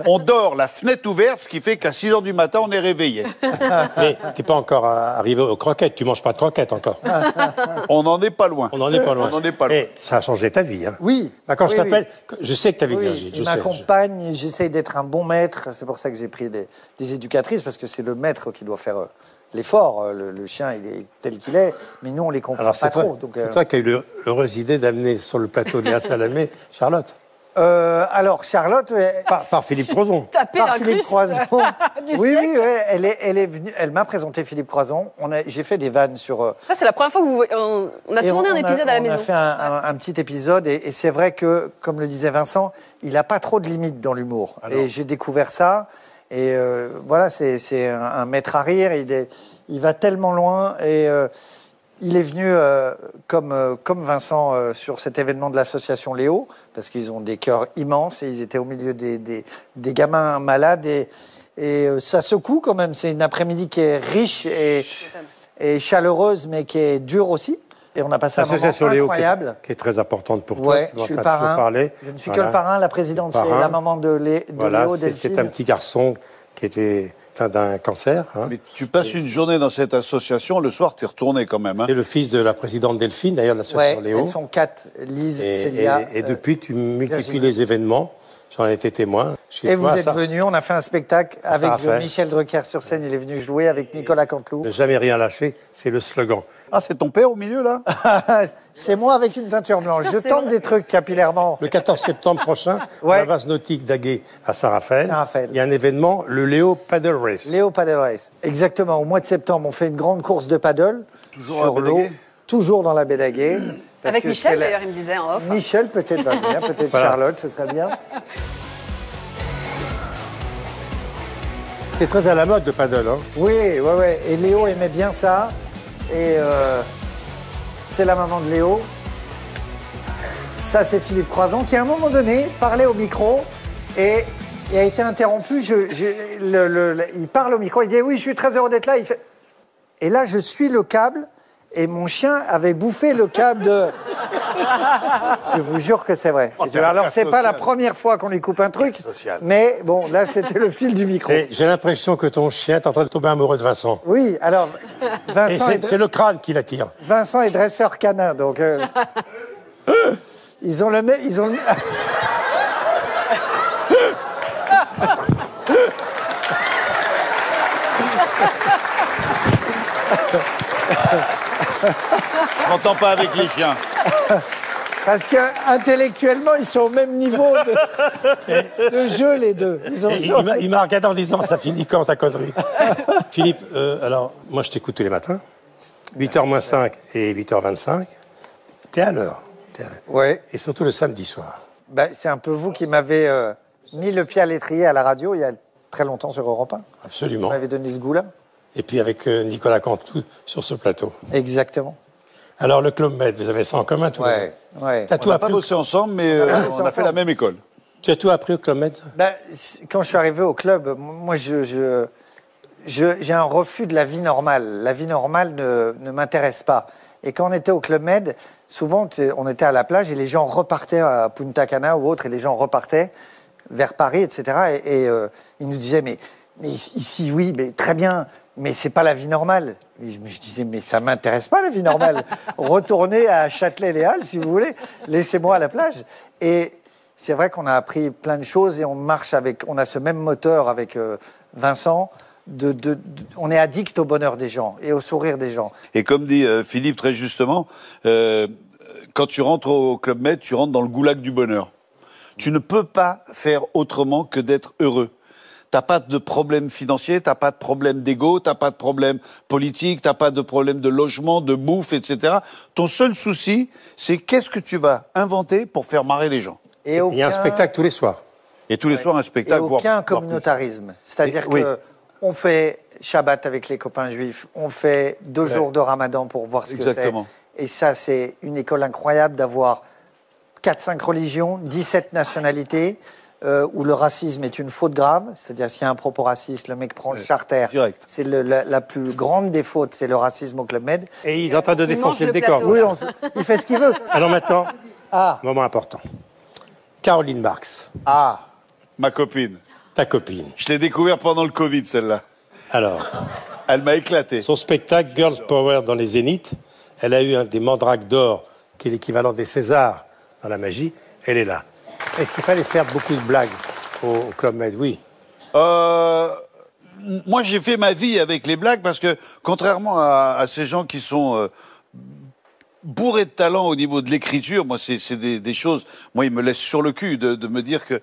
on dort la fenêtre ouverte, ce qui fait qu'à 6 h du matin, on est réveillé. Mais t'es pas encore arrivé aux croquettes, tu manges pas de croquettes encore. On n'en est pas loin. On n'en est pas loin. On n'en est pas loin. Et ça a changé ta vie. Hein. Oui. Bah, quand je Oui, t'appelle, je sais que tu as Oui, Virgile. il m'accompagne, j'essaye d'être un bon maître. C'est pour ça que j'ai pris des éducatrices, parce que c'est le maître qui doit faire l'effort. Le chien, il est tel qu'il est, mais nous, on les comprend pas trop. Donc, c'est toi qui as eu l'heureuse idée d'amener sur le plateau de Léa Salamé Charlotte. Alors, Charlotte... Par Philippe Croizon. Par Philippe Croizon. Oui, elle est venue, elle m'a présenté Philippe Croizon. J'ai fait des vannes sur... Ça, c'est la première fois que on a tourné un épisode à la maison. On a fait un petit épisode, et c'est vrai que, comme le disait Vincent, il n'a pas trop de limites dans l'humour. Et j'ai découvert ça, et voilà, c'est un maître à rire, il va tellement loin, et... il est venu, comme Vincent, sur cet événement de l'association Léo, parce qu'ils ont des cœurs immenses et ils étaient au milieu des gamins malades. Et ça secoue quand même. C'est une après-midi qui est riche et chaleureuse, mais qui est dure aussi. Et on a passé un moment incroyable. Léo, qui est très importante pour toi. Ouais, je suis le parrain. Je ne suis que le parrain. La présidente, c'est la maman de Léo, Delphine. C'était un petit garçon qui était... d'un cancer. Hein. Mais tu passes une journée dans cette association, le soir, tu es retourné quand même. Hein. C'est le fils de la présidente Delphine, d'ailleurs, de l'association Léo. Elles sont 4, Lise, Célia. Et depuis, tu multiplies les événements. J'en ai été témoin. Et vous êtes venu, on a fait un spectacle avec Michel Drucker sur scène. Il est venu jouer avec Nicolas Canteloup. Ne jamais rien lâcher, c'est le slogan. Ah, c'est ton père au milieu, là? C'est moi avec une teinture blanche. Je tente des trucs capillairement. Le 14 septembre prochain, à la base nautique d'Aguet à Saint-Raphaël, il y a un événement, le Léo Paddle Race. Léo Paddle Race. Exactement. Au mois de septembre, on fait une grande course de paddle sur l'eau. Toujours dans la baie d'Aguet. Avec Michel, d'ailleurs, il me disait en off. Michel, peut-être va bien, peut-être voilà. Charlotte, ce serait bien. C'est très à la mode, le paddle. Hein. Oui. Et Léo aimait bien ça. Et c'est la maman de Léo. Ça, c'est Philippe Croizon, qui à un moment donné parlait au micro et a été interrompu. Il parle au micro, il dit « Oui, je suis très heureux d'être là ». Et là, je suis le câble et mon chien avait bouffé le câble de... Je vous jure que c'est vrai. Alors, c'est pas la première fois qu'on lui coupe un truc, mais bon, là, c'était le fil du micro. J'ai l'impression que ton chien est en train de tomber amoureux de Vincent. Oui, alors, Vincent... C'est le crâne qui l'attire. Vincent est dresseur canin, donc... Ils ont le même... Je m'entends pas avec les chiens. Parce qu'intellectuellement, ils sont au même niveau de jeu, les deux. Il m'a regardé en disant, ça finit quand ta connerie? Philippe, alors, moi je t'écoute tous les matins, 8h moins 5 et 8h25. T'es à l'heure. Ouais. Et surtout le samedi soir. Ben, c'est un peu vous qui m'avez mis le pied à l'étrier à la radio il y a très longtemps sur Europe 1. Absolument. Vous m'avez donné ce goût-là. Et puis avec Nicolas Canteloup sur ce plateau. Exactement. Alors le Club Med, vous avez ça en commun tous les deux. Ouais. On n'a pas bossé ensemble, mais on a fait la même école. Tu as tout appris au Club Med? Ben, quand je suis arrivé au club, moi j'ai un refus de la vie normale. La vie normale ne m'intéresse pas. Et quand on était au Club Med, souvent on était à la plage et les gens repartaient à Punta Cana ou autre, et les gens repartaient vers Paris, etc. Et ils nous disaient, mais ici, oui, mais très bien, mais c'est pas la vie normale. Et je disais, mais ça m'intéresse pas la vie normale. Retournez à Châtelet-Les-Halles, si vous voulez, laissez-moi à la plage. Et c'est vrai qu'on a appris plein de choses et on a ce même moteur avec Vincent. On est addict au bonheur des gens et au sourire des gens. Et comme dit Philippe très justement, quand tu rentres au Club Med, tu rentres dans le goulag du bonheur. Tu ne peux pas faire autrement que d'être heureux. T'as pas de problème financier, t'as pas de problème d'ego, t'as pas de problème politique, t'as pas de problème de logement, de bouffe, etc. Ton seul souci, c'est qu'est-ce que tu vas inventer pour faire marrer les gens. Et il y a un spectacle tous les soirs. Et tous les soirs un spectacle. Et aucun communautarisme. C'est-à-dire qu'on fait Shabbat avec les copains juifs, on fait 2 jours de Ramadan pour voir ce que c'est. Et ça, c'est une école incroyable d'avoir 4-5 religions, 17 nationalités, où le racisme est une faute grave. C'est-à-dire, s'il y a un propos raciste, le mec prend le charter. C'est la plus grande des fautes, c'est le racisme au Club Med. Et il est en train de défoncer le décor. Oui, il fait ce qu'il veut. Alors maintenant, Moment important. Caroline Marx. Ah, ma copine. Ta copine. Je l'ai découvert pendant le Covid, celle-là. Alors. Elle m'a éclaté. Son spectacle Girls Power dans les Zéniths, elle a eu un des Mandrakes d'or, qui est l'équivalent des Césars dans la magie. Elle est là. Est-ce qu'il fallait faire beaucoup de blagues au Club Med? Oui. Moi, j'ai fait ma vie avec les blagues parce que, contrairement à ces gens qui sont bourrés de talent au niveau de l'écriture, moi, c'est des choses... Moi, ils me laissent sur le cul de me dire que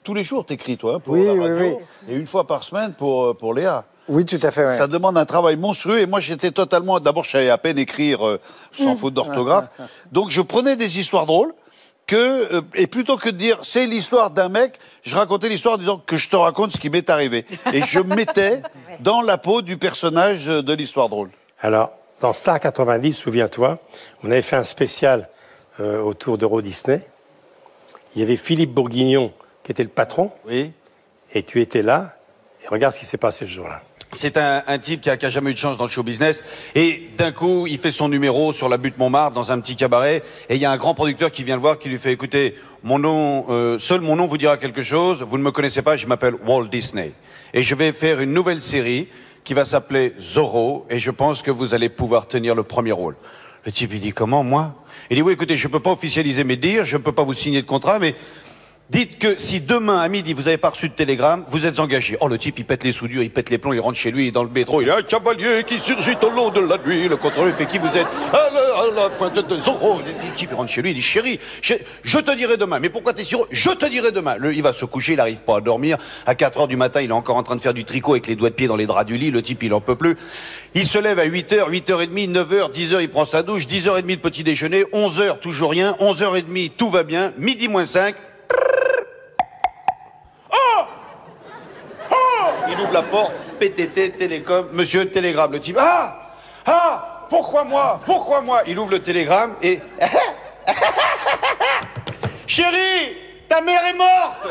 tous les jours, t'écris, toi, hein, pour la radio, et une fois par semaine pour Léa. Oui, tout à fait. Ouais. Ça demande un travail monstrueux et moi j'étais totalement... D'abord, je savais à peine écrire sans faute d'orthographe. Donc je prenais des histoires drôles et plutôt que de dire c'est l'histoire d'un mec, je racontais l'histoire en disant que je te raconte ce qui m'est arrivé. Et je me mettais dans la peau du personnage de l'histoire drôle. Alors, dans Star 90, souviens-toi, on avait fait un spécial autour d'Euro Disney. Il y avait Philippe Bourguignon qui était le patron. Oui. Et tu étais là. Et regarde ce qui s'est passé ce jour-là. C'est un type qui a jamais eu de chance dans le show business. Et d'un coup, il fait son numéro sur la butte Montmartre, dans un petit cabaret. Et il y a un grand producteur qui vient le voir, qui lui fait, écoutez, mon nom, seul mon nom vous dira quelque chose. Vous ne me connaissez pas, je m'appelle Walt Disney. Et je vais faire une nouvelle série qui va s'appeler Zorro. Et je pense que vous allez pouvoir tenir le premier rôle. Le type, il dit, comment, moi? Il dit, oui, écoutez, je ne peux pas officialiser mes dires, je ne peux pas vous signer de contrat, mais... Dites que si demain à midi vous n'avez pas reçu de télégramme, vous êtes engagé. Oh, le type, il pète les soudures, il pète les plombs, il rentre chez lui dans le métro. Il y a un cavalier qui surgit au long de la nuit. Le contrôleur fait qui vous êtes? À la pointe de Zorro. Le type, il rentre chez lui, il dit chérie, je te dirai demain. Mais pourquoi t'es sûr? Je te dirai demain. Il va se coucher, il n'arrive pas à dormir. À 4 h du matin, il est encore en train de faire du tricot avec les doigts de pied dans les draps du lit. Le type, il en peut plus. Il se lève à 8 h, 8h30, 9 h, 10 h, il prend sa douche. 10 h 30 le petit déjeuner. 11 h, toujours rien. 11 h 30, tout va bien. Midi moins 5. Il ouvre la porte, PTT, Télécom, monsieur, télégramme. Le type, pourquoi moi? Pourquoi moi? Il ouvre le télégramme et... Chérie, ta mère est morte.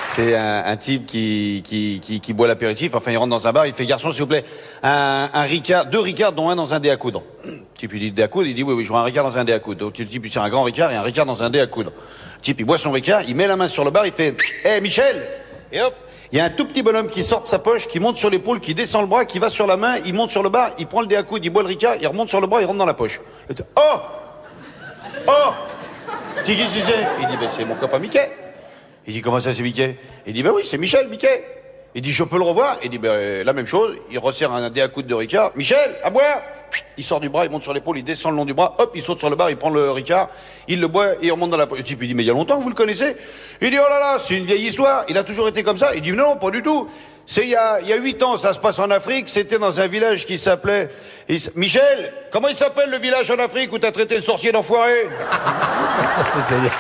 C'est un type qui boit l'apéritif, enfin il rentre dans un bar, il fait garçon s'il vous plaît, un Ricard, 2 Ricards dont un dans un dé à coudre. Le type il dit dé à coudre, il dit oui je vois un Ricard dans un dé à coudre. Donc le type c'est un grand Ricard et un Ricard dans un dé à coudre. Le type il boit son Ricard, il met la main sur le bar, il fait hé Michel. Et hop, il y a un tout petit bonhomme qui sort de sa poche, qui monte sur l'épaule, qui descend le bras, qui va sur la main, il monte sur le bar, il prend le dé à coudre, il boit le Ricard, il remonte sur le bras, il rentre dans la poche. Le type, oh qui c'est? Il dit ben c'est mon copain Mickey. Il dit, comment ça, c'est Mickey? Il dit, ben oui, c'est Michel, Mickey. Il dit, je peux le revoir? Il dit, ben la même chose. Il resserre un dé à coude de Ricard. Michel, à boire! Il sort du bras, il monte sur l'épaule, il descend le long du bras, hop, il saute sur le bar, il prend le Ricard, il le boit et il remonte dans la poche. Le type, il dit, mais il y a longtemps que vous le connaissez? Il dit, oh là là, c'est une vieille histoire, il a toujours été comme ça. Il dit, non, pas du tout. C'est il y a 8 ans, ça se passe en Afrique, c'était dans un village qui s'appelait... Michel, comment il s'appelle le village en Afrique où t'as traité le sorcier d'enfoiré? C'est génial.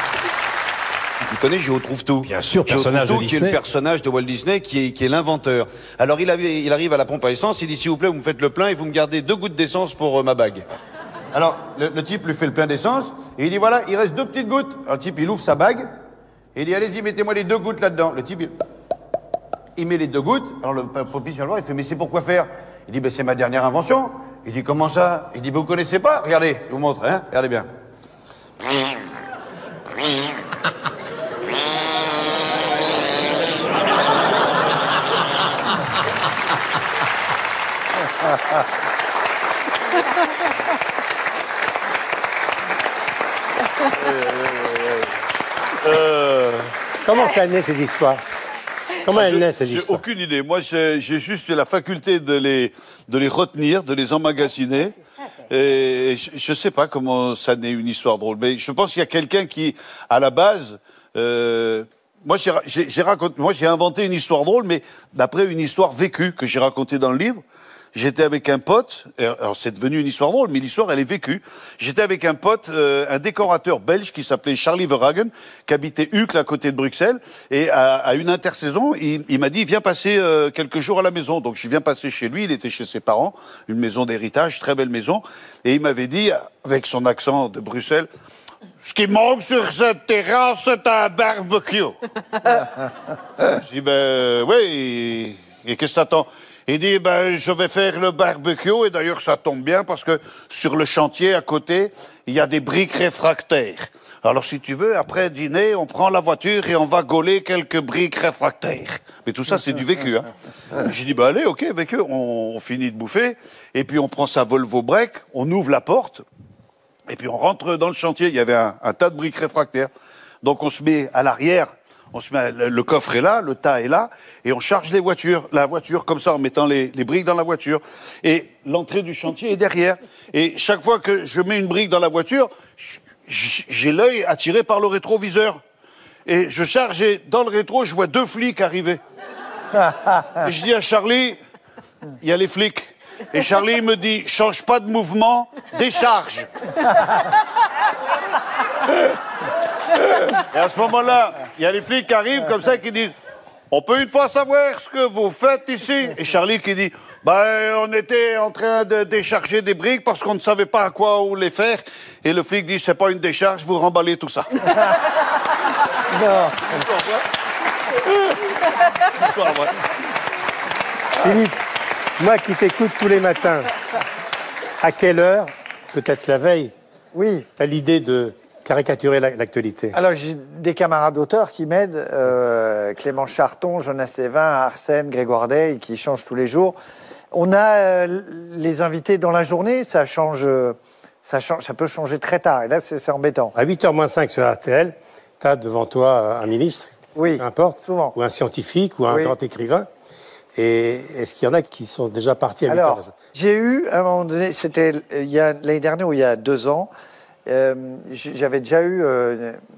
Tu connais Géo Trouve-Tout? Bien sûr, personnage de Disney. Qui est le personnage de Walt Disney, qui est l'inventeur. Alors il arrive à la pompe à essence, il dit s'il vous plaît, vous me faites le plein et vous me gardez 2 gouttes d'essence pour ma bague. Alors le type lui fait le plein d'essence et il dit voilà, il reste 2 petites gouttes. Alors le type il ouvre sa bague et il dit allez-y, mettez-moi les 2 gouttes là-dedans. Le type il met les 2 gouttes. Alors le papy vient le voir, il fait mais c'est pour quoi faire? Il dit ben c'est ma dernière invention. Il dit comment ça? Il dit ben vous connaissez pas? Regardez, je vous montre, hein, regardez bien. Comment ça naît ces histoires? Comment elles naissent ces histoires? J'ai aucune idée. Moi, j'ai juste la faculté de les retenir, de les emmagasiner. Et je ne sais pas comment ça naît une histoire drôle. Mais je pense qu'il y a quelqu'un qui, à la base, moi j'ai inventé une histoire drôle, mais d'après une histoire vécue que j'ai racontée dans le livre. J'étais avec un pote, alors c'est devenu une histoire drôle, mais l'histoire elle est vécue. J'étais avec un pote, un décorateur belge qui s'appelait Charlie Verhagen, qui habitait Uccle à côté de Bruxelles, et à une intersaison, il m'a dit viens passer quelques jours à la maison. Donc je viens passer chez lui, il était chez ses parents, une maison d'héritage, très belle maison, et il m'avait dit avec son accent de Bruxelles. Ce qui manque sur cette terrasse, c'est un barbecue. Je dis ben oui. Et qu'est-ce que t'attends? Il dit, ben, je vais faire le barbecue, et d'ailleurs ça tombe bien parce que sur le chantier à côté, il y a des briques réfractaires. Alors si tu veux, après dîner, on prend la voiture et on va gauler quelques briques réfractaires. Mais tout ça, c'est du vécu. Hein. J'ai dit, ben allez, ok, vécu, on finit de bouffer, et puis on prend sa Volvo break, on ouvre la porte, et puis on rentre dans le chantier. Il y avait un tas de briques réfractaires. Donc on se met à l'arrière. Le coffre est là, le tas est là, et on charge la voiture comme ça, en mettant les briques dans la voiture. Et l'entrée du chantier est derrière. Et chaque fois que je mets une brique dans la voiture, j'ai l'œil attiré par le rétroviseur. Et je charge, et dans le rétro, je vois 2 flics arriver. Et je dis à Charlie, il y a les flics. Et Charlie me dit, change pas de mouvement, décharge. Et à ce moment-là, il y a les flics qui arrivent comme ça qui disent « On peut une fois savoir ce que vous faites ici ?» Et Charlie qui dit « Ben, on était en train de décharger des briques parce qu'on ne savait pas à quoi où les faire. » Et le flic dit « C'est pas une décharge, vous remballez tout ça. » Non. Philippe, moi qui t'écoute tous les matins, à quelle heure, peut-être la veille, oui, tu as l'idée de caricaturer l'actualité? Alors, j'ai des camarades auteurs qui m'aident, Clément Charton, Jonas Sévin, Arsène, Grégoire Day, qui changent tous les jours. On a les invités dans la journée, ça peut changer très tard, et là, c'est embêtant. À 8h moins 5 sur RTL, tu as devant toi un ministre, oui, peu importe, souvent, ou un scientifique, ou un grand écrivain. Et est-ce qu'il y en a qui sont déjà partis à 8h? Alors, j'ai eu, à un moment donné, c'était l'année dernière ou il y a 2 ans, j'avais déjà eu,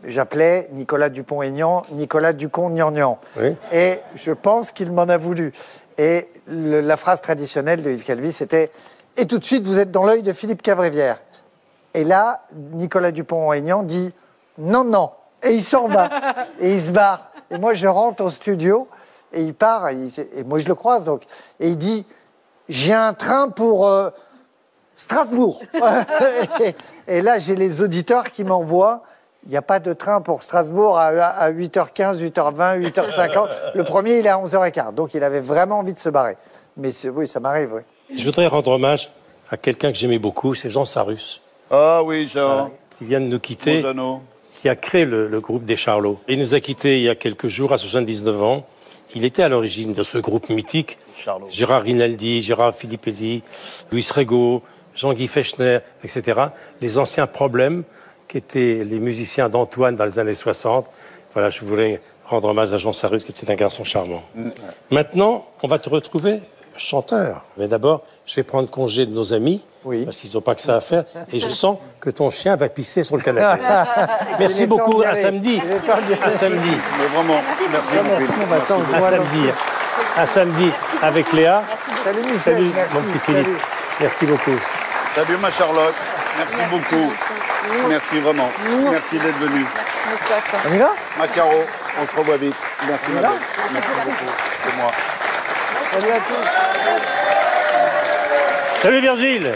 j'appelais Nicolas Dupont-Aignan, Nicolas Ducon-Gnangnan. Oui. Et je pense qu'il m'en a voulu. Et la phrase traditionnelle de Yves Calvi, c'était « Et tout de suite, vous êtes dans l'œil de Philippe Cavrivière ». Et là, Nicolas Dupont-Aignan dit « Non, non ». Et il s'en va. Et il se barre. Et moi, je rentre au studio, et il part, et moi, je le croise, donc. Et il dit « J'ai un train pour... Strasbourg. » Et là, j'ai les auditeurs qui m'envoient. Il n'y a pas de train pour Strasbourg à 8h15, 8h20, 8h50. Le premier, il est à 11h15. Donc, il avait vraiment envie de se barrer. Mais oui, ça m'arrive, oui. Je voudrais rendre hommage à quelqu'un que j'aimais beaucoup, c'est Jean Sarus. Ah oui, Jean. Qui vient de nous quitter, Mozano. qui a créé le groupe des Charlots. Il nous a quittés il y a quelques jours, à 79 ans. Il était à l'origine de ce groupe mythique. Charlot. Gérard Rinaldi, Gérard Filippetti, Louis Rego, Jean-Guy Fechner, etc. Les anciens problèmes qui étaient les musiciens d'Antoine dans les années 60. Voilà, je voulais rendre hommage à Jean Sarus, qui était un garçon charmant. Maintenant, on va te retrouver chanteur. Mais d'abord, je vais prendre congé de nos amis, parce qu'ils n'ont pas que ça à faire, et je sens que ton chien va pisser sur le canapé. Merci beaucoup, à samedi. À samedi. Mais vraiment, merci. À samedi avec Léa. Salut Michel. Salut, merci, mon petit Philippe. salut. Merci beaucoup. Salut ma Charlotte. Merci beaucoup. Merci vraiment. Merci d'être venu. On y va? Ma Caro, on se revoit vite. Merci ma belle. Merci beaucoup. C'est moi. Salut à tous. Salut Virgile.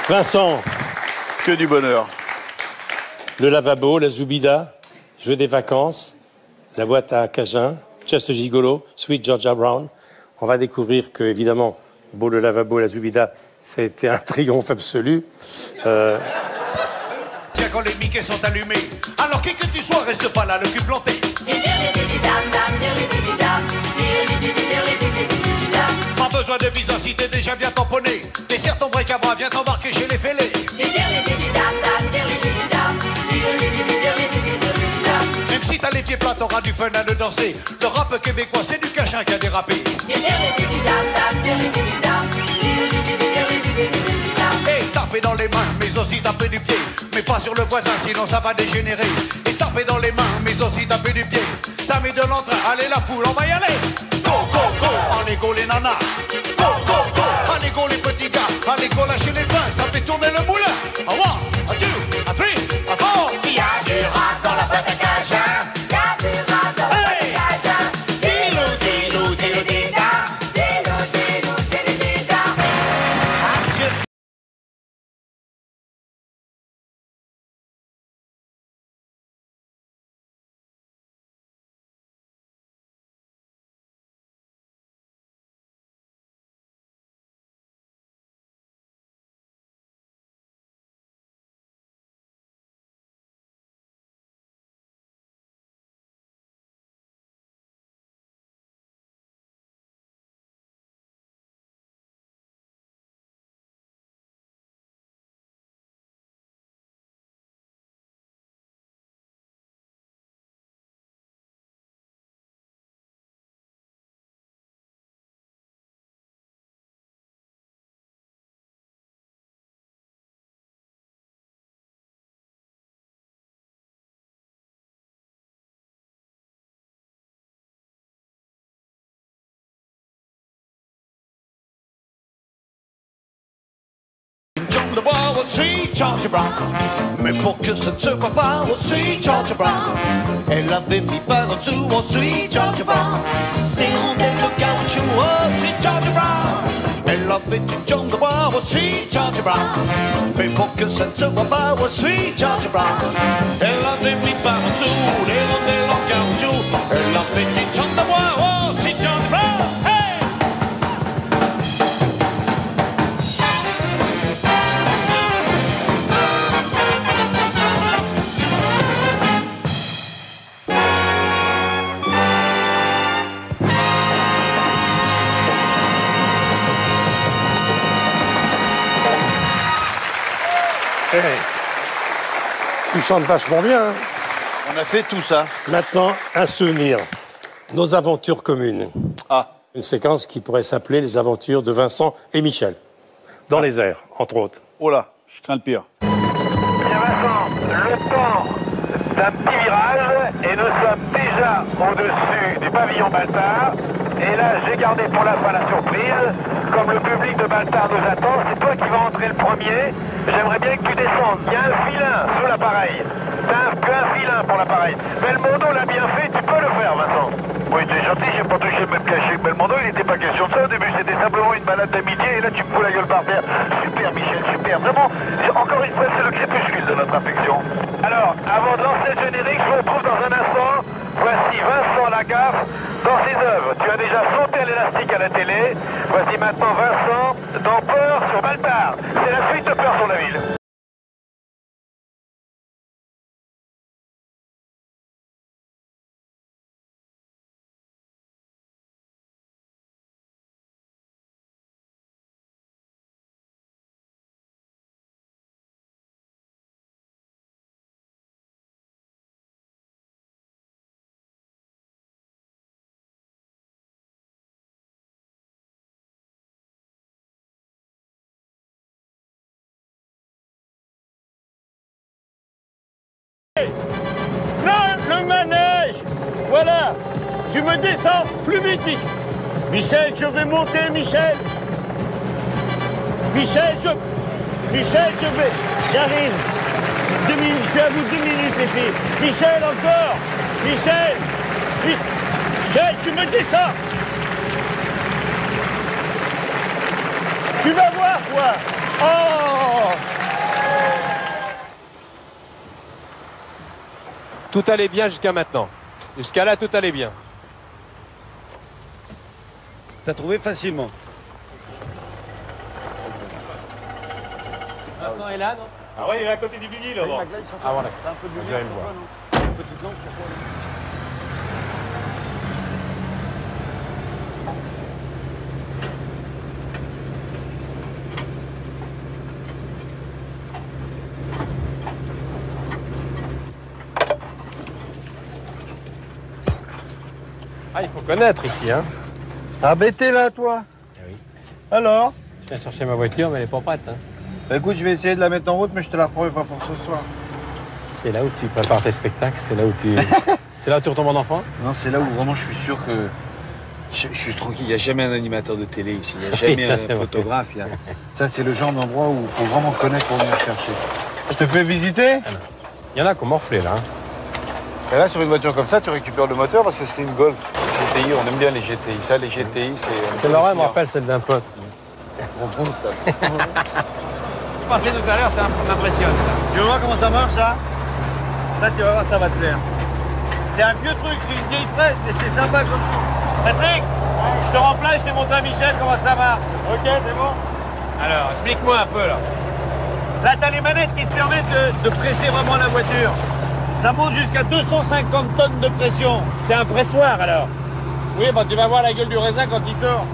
Vincent. Que du bonheur. Le lavabo, la Zoubida, Jeu des vacances, la boîte à Cajun, Just Gigolo, Sweet Georgia Brown. On va découvrir que, évidemment, Beau le lavabo, la Zoubida, ça a été un triomphe absolu. Tiens, quand les Mickey sont allumés, alors qui que tu sois, reste pas là, le cul planté. Pas besoin de visa si t'es déjà bien tamponné. Desserre ton break à bras, viens t'embarquer chez les fêlés. Même si t'as les pieds plats, t'auras du fun à le danser. Le rap québécois, c'est du cachin qui a dérapé. Et taper dans les mains, mais aussi taper du pied. Mais pas sur le voisin, sinon ça va dégénérer. Et taper dans les mains, mais aussi taper du pied. Ça met de l'entrain, allez la foule, on va y aller. Go, go, go, allez go les nanas. Go, go, go, allez go les petits gars. Allez go lâcher les freins, ça fait tourner le moulin. A one, a two, a three, a four. Il y a du rap dans la boîte à Cajun. tombe de bois, oh sweet Georgia Brown. Mais pour que ça ne se voit pas, oh sweet Georgia Brown, elle avait mis par en dessous, oh sweet Georgia Brown, des rondelles de caoutchouc, oh sweet Georgia Brown. Elle avait une jambe de bois, oh sweet Georgia Brown. Mais pour que ça ne se voit pas, oh sweet Georgia Brown, elle avait mis par en dessous, des rondelles en caoutchouc. Elle avait une jambe de bois, oh sweet Georgia Brown. Tu chantes vachement bien. Hein. On a fait tout ça. Maintenant, un souvenir. Nos aventures communes. Ah. Une séquence qui pourrait s'appeler Les aventures de Vincent et Michel. Dans les airs, entre autres. Oh là, je crains le pire. Bien Vincent, le temps d'un petit virage et nous sommes déjà au-dessus du pavillon Baltard. Et là, j'ai gardé pour la fin la surprise. Comme le public de Baltard nous attend, c'est toi qui vas entrer le premier. J'aimerais bien que tu descendes. Il y a un filin sous l'appareil. T'as un filin pour l'appareil. Belmondo l'a bien fait, tu peux le faire, Vincent. Oui, t'es gentil, j'ai pas touché le même cachet que Belmondo, il n'était pas question de ça au début, c'était simplement une balade d'amitié et là tu me fous la gueule par terre. Super Michel, super. Vraiment, encore une fois, c'est le crépuscule de notre affection. Alors, avant de lancer le générique, je vous retrouve dans un instant. Voici Vincent Lagaffe dans ses œuvres. Tu as déjà sauté à l'élastique à la télé. Voici maintenant Vincent dans Peur sur Baltard. C'est la suite de Peur sur la ville. Là, le manège. Voilà. Tu me descends plus vite, Michel. Michel, je vais monter, Michel. Michel, je vais. J'arrive. 2 minutes, je suis à vous 2 minutes, les filles. Michel, encore. Michel, tu me descends. Tu vas voir, quoi. Oh. Tout allait bien jusqu'à maintenant. Jusqu'à là, tout allait bien. T'as trouvé facilement. Vincent est là, non? Ah ouais, il est à côté du Biggie, là. Ah voilà. T'as un peu de Je lumière vais sur le voir. quoi, non? Une petite lampe sur quoi? Ah, il faut connaître ici, hein. Ah, ben t'es là, toi. oui. Alors? Je viens chercher ma voiture, mais elle est pas prête, hein. Bah écoute, je vais essayer de la mettre en route, mais je te la reprends pas pour ce soir. C'est là où tu prépares tes spectacles, c'est là où tu... c'est là où tu retombes en enfance? Non, c'est là où vraiment je suis sûr que... Je suis tranquille, il n'y a jamais un animateur de télé ici, il n'y a Oui, jamais ça, un c'est vrai. photographe. Ça, c'est le genre d'endroit où il faut vraiment connaître pour venir chercher. Je te fais visiter? Il y en a qui ont morflé, là. Hein. Et là, sur une voiture comme ça, tu récupères le moteur parce que c'était une Golf. GTI, on aime bien les GTI. Ça, les GTI, c'est... C'est Laurent, me rappelle celle d'un pote. On roule, ça. Je pensais tout à l'heure, ça m'impressionne, ça. Tu veux voir comment ça marche, ça? Ça, tu vas voir, ça va te plaire. C'est un vieux truc, c'est une vieille presse, mais c'est sympa comme tout. Patrick, je te remplace, je vais montrer à Michel comment ça marche. Ok, c'est bon? Alors, explique-moi un peu, là. Là, t'as les manettes qui te permettent de presser vraiment la voiture. Ça monte jusqu'à 250 tonnes de pression. C'est un pressoir, alors? Oui, bah tu vas voir la gueule du raisin quand il sort.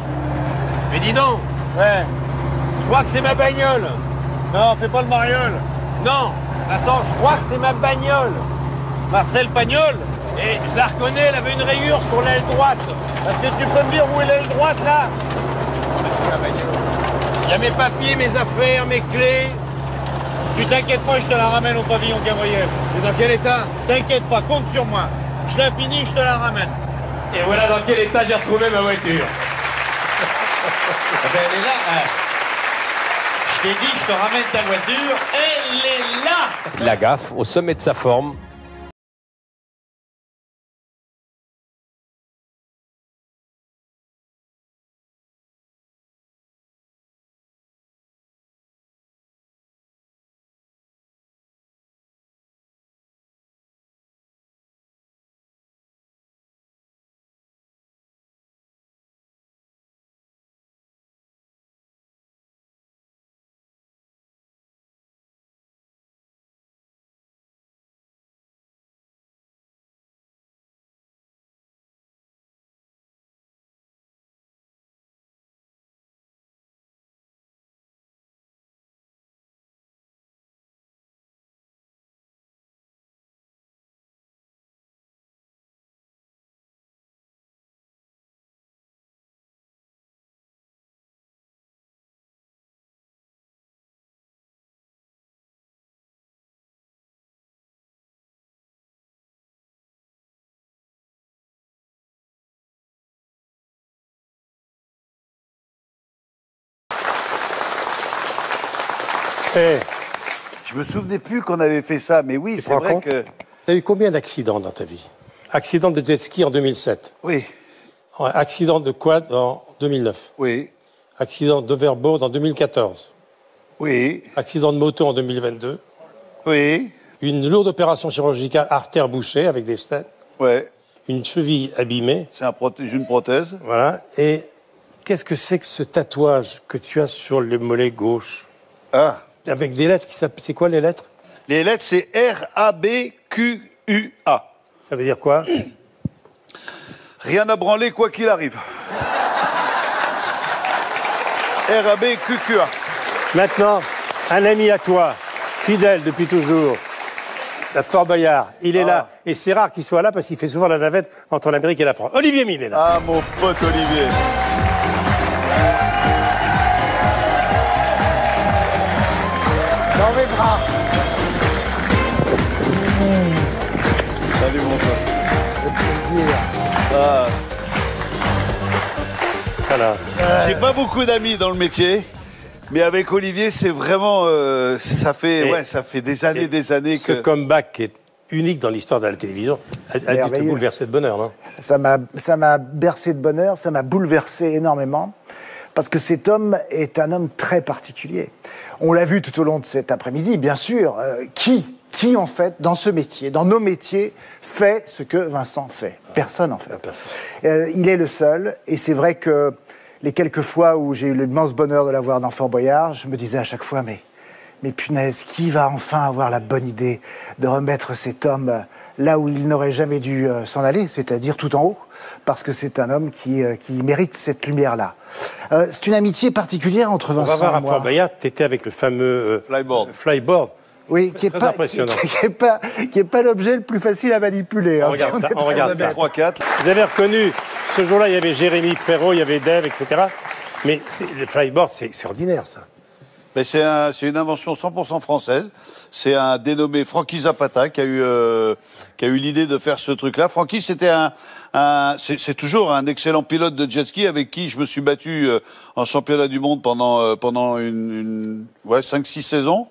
Mais dis donc, Ouais. je crois que c'est ma bagnole. Non, fais pas le mariole. Non, Vincent, je crois que c'est ma bagnole. Marcel Pagnol. Et je la reconnais, elle avait une rayure sur l'aile droite. Est-ce que tu peux me dire où est l'aile droite, là? C'est ma bagnole. Il y a mes papiers, mes affaires, mes clés. Tu t'inquiètes pas, je te la ramène au pavillon Gabriel. C'est dans quel état? T'inquiète pas, compte sur moi. Je la finis, je te la ramène. Et voilà dans quel état j'ai retrouvé ma voiture. Elle est là, hein. Je t'ai dit, je te ramène ta voiture, elle est là. La gaffe, au sommet de sa forme, Je me souvenais plus qu'on avait fait ça, mais oui, c'est vrai que... Tu as eu combien d'accidents dans ta vie? Accident de jet ski en 2007. Oui. Accident de quad en 2009. Oui. Accident d'overboard en 2014. Oui. Accident de moto en 2022. Oui. Une lourde opération chirurgicale artère bouchée avec des stents. Ouais. Une cheville abîmée. C'est une prothèse. Voilà. Et qu'est-ce que c'est que ce tatouage que tu as sur le mollet gauche? Ah. Avec des lettres qui s'appellent... C'est quoi les lettres? Les lettres, c'est R-A-B-Q-U-A. Ça veut dire quoi? Rien à branler, quoi qu'il arrive. R-A-B-Q-Q-A. Maintenant, un ami à toi, fidèle depuis toujours, à Fort Boyard, il est là. Et c'est rare qu'il soit là parce qu'il fait souvent la navette entre l'Amérique et la France. Olivier Mine est là. Ah, mon pote Olivier. Dans mes bras. Salut, mon pote. Le plaisir. Ah. Voilà. J'ai pas beaucoup d'amis dans le métier, mais avec Olivier, c'est vraiment... ça fait des années que... Ce comeback qui est unique dans l'histoire de la télévision a dû te bouleverser de bonheur, non? Ça m'a bercé de bonheur, ça m'a bouleversé énormément, parce que cet homme est un homme très particulier. On l'a vu tout au long de cet après-midi, bien sûr. Qui, en fait, dans ce métier, dans nos métiers, fait ce que Vincent fait? Personne, en fait. Il est le seul, et c'est vrai que les quelques fois où j'ai eu l'immense bonheur de l'avoir dans Fort Boyard, je me disais à chaque fois, mais punaise, qui va enfin avoir la bonne idée de remettre cet homme là où il n'aurait jamais dû s'en aller, c'est-à-dire tout en haut, parce que c'est un homme qui mérite cette lumière-là. C'est une amitié particulière entre Vincent et moi. On va voir à Fort Boyard, tu étais avec le fameux flyboard. Oui, qui est pas l'objet le plus facile à manipuler. On regarde ça, on regarde ça. 3-4. Vous avez reconnu, ce jour-là, il y avait Jérémy Frérot, il y avait Dave, etc. Mais le flyboard, c'est ordinaire, ça. Mais c'est une invention 100% française. C'est un dénommé Francky Zapata qui a eu l'idée de faire ce truc-là. Francky, c'était c'est toujours un excellent pilote de jet ski avec qui je me suis battu en championnat du monde pendant 5-6 saisons.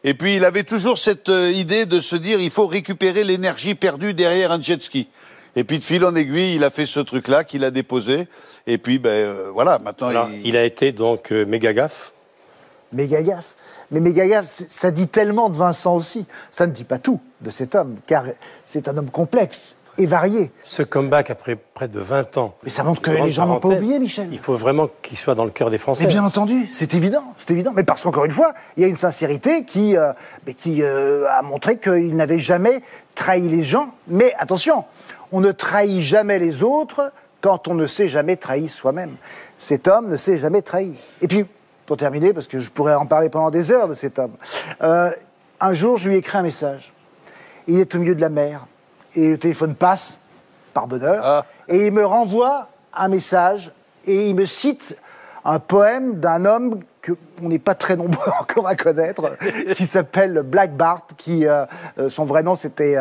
Et puis, il avait toujours cette idée de se dire, il faut récupérer l'énergie perdue derrière un jet ski. Et puis, de fil en aiguille, il a fait ce truc-là qu'il a déposé. Et puis, voilà, maintenant... Alors, il a été donc méga gaffe. Méga gaffe. Mais méga gaffe, ça dit tellement de Vincent aussi. Ça ne dit pas tout de cet homme, car c'est un homme complexe et varié. Ce comeback après près de 20 ans. Mais ça montre que les gens n'ont pas oublié, Michel. Il faut vraiment qu'il soit dans le cœur des Français. Mais bien entendu, c'est évident. Mais parce qu'encore une fois, il y a une sincérité qui a montré qu'il n'avait jamais trahi les gens. Mais attention, on ne trahit jamais les autres quand on ne s'est jamais trahi soi-même. Cet homme ne s'est jamais trahi. Et puis, pour terminer, parce que je pourrais en parler pendant des heures de cet homme, un jour, je lui ai écrit un message. Il est au milieu de la mer. Et le téléphone passe, par bonheur, et il me renvoie un message, et il me cite un poème d'un homme qu'on n'est pas très nombreux encore à connaître, qui s'appelle Black Bart, son vrai nom c'était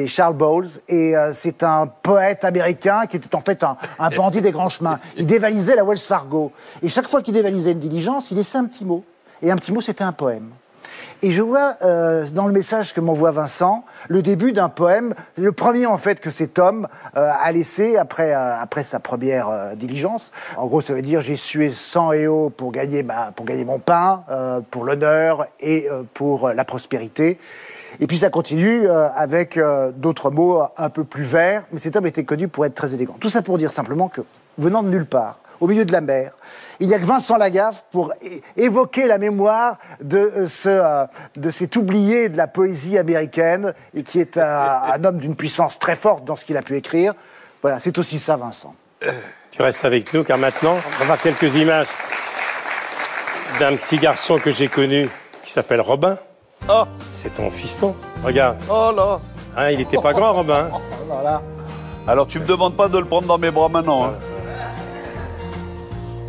Charles Bowles, et c'est un poète américain qui était en fait un bandit des grands chemins. Il dévalisait la Wells Fargo, et chaque fois qu'il dévalisait une diligence, il laissait un petit mot. Et un petit mot, c'était un poème. Et je vois dans le message que m'envoie Vincent le début d'un poème, le premier en fait que cet homme a laissé après sa première diligence. En gros, ça veut dire j'ai sué sang et eau pour gagner mon pain, pour l'honneur et pour la prospérité. Et puis ça continue avec d'autres mots un peu plus verts, mais cet homme était connu pour être très élégant. Tout ça pour dire simplement que, venant de nulle part, au milieu de la mer, il n'y a que Vincent Lagaffe pour évoquer la mémoire de cet oublié de la poésie américaine et qui est un homme d'une puissance très forte dans ce qu'il a pu écrire. Voilà, c'est aussi ça, Vincent. Tu restes avec nous car maintenant, on va voir quelques images d'un petit garçon que j'ai connu qui s'appelle Robin. Oh. C'est ton fiston. Regarde. Oh là. Hein, il n'était pas grand, Robin. Voilà. Alors tu me demandes pas de le prendre dans mes bras maintenant. Hein.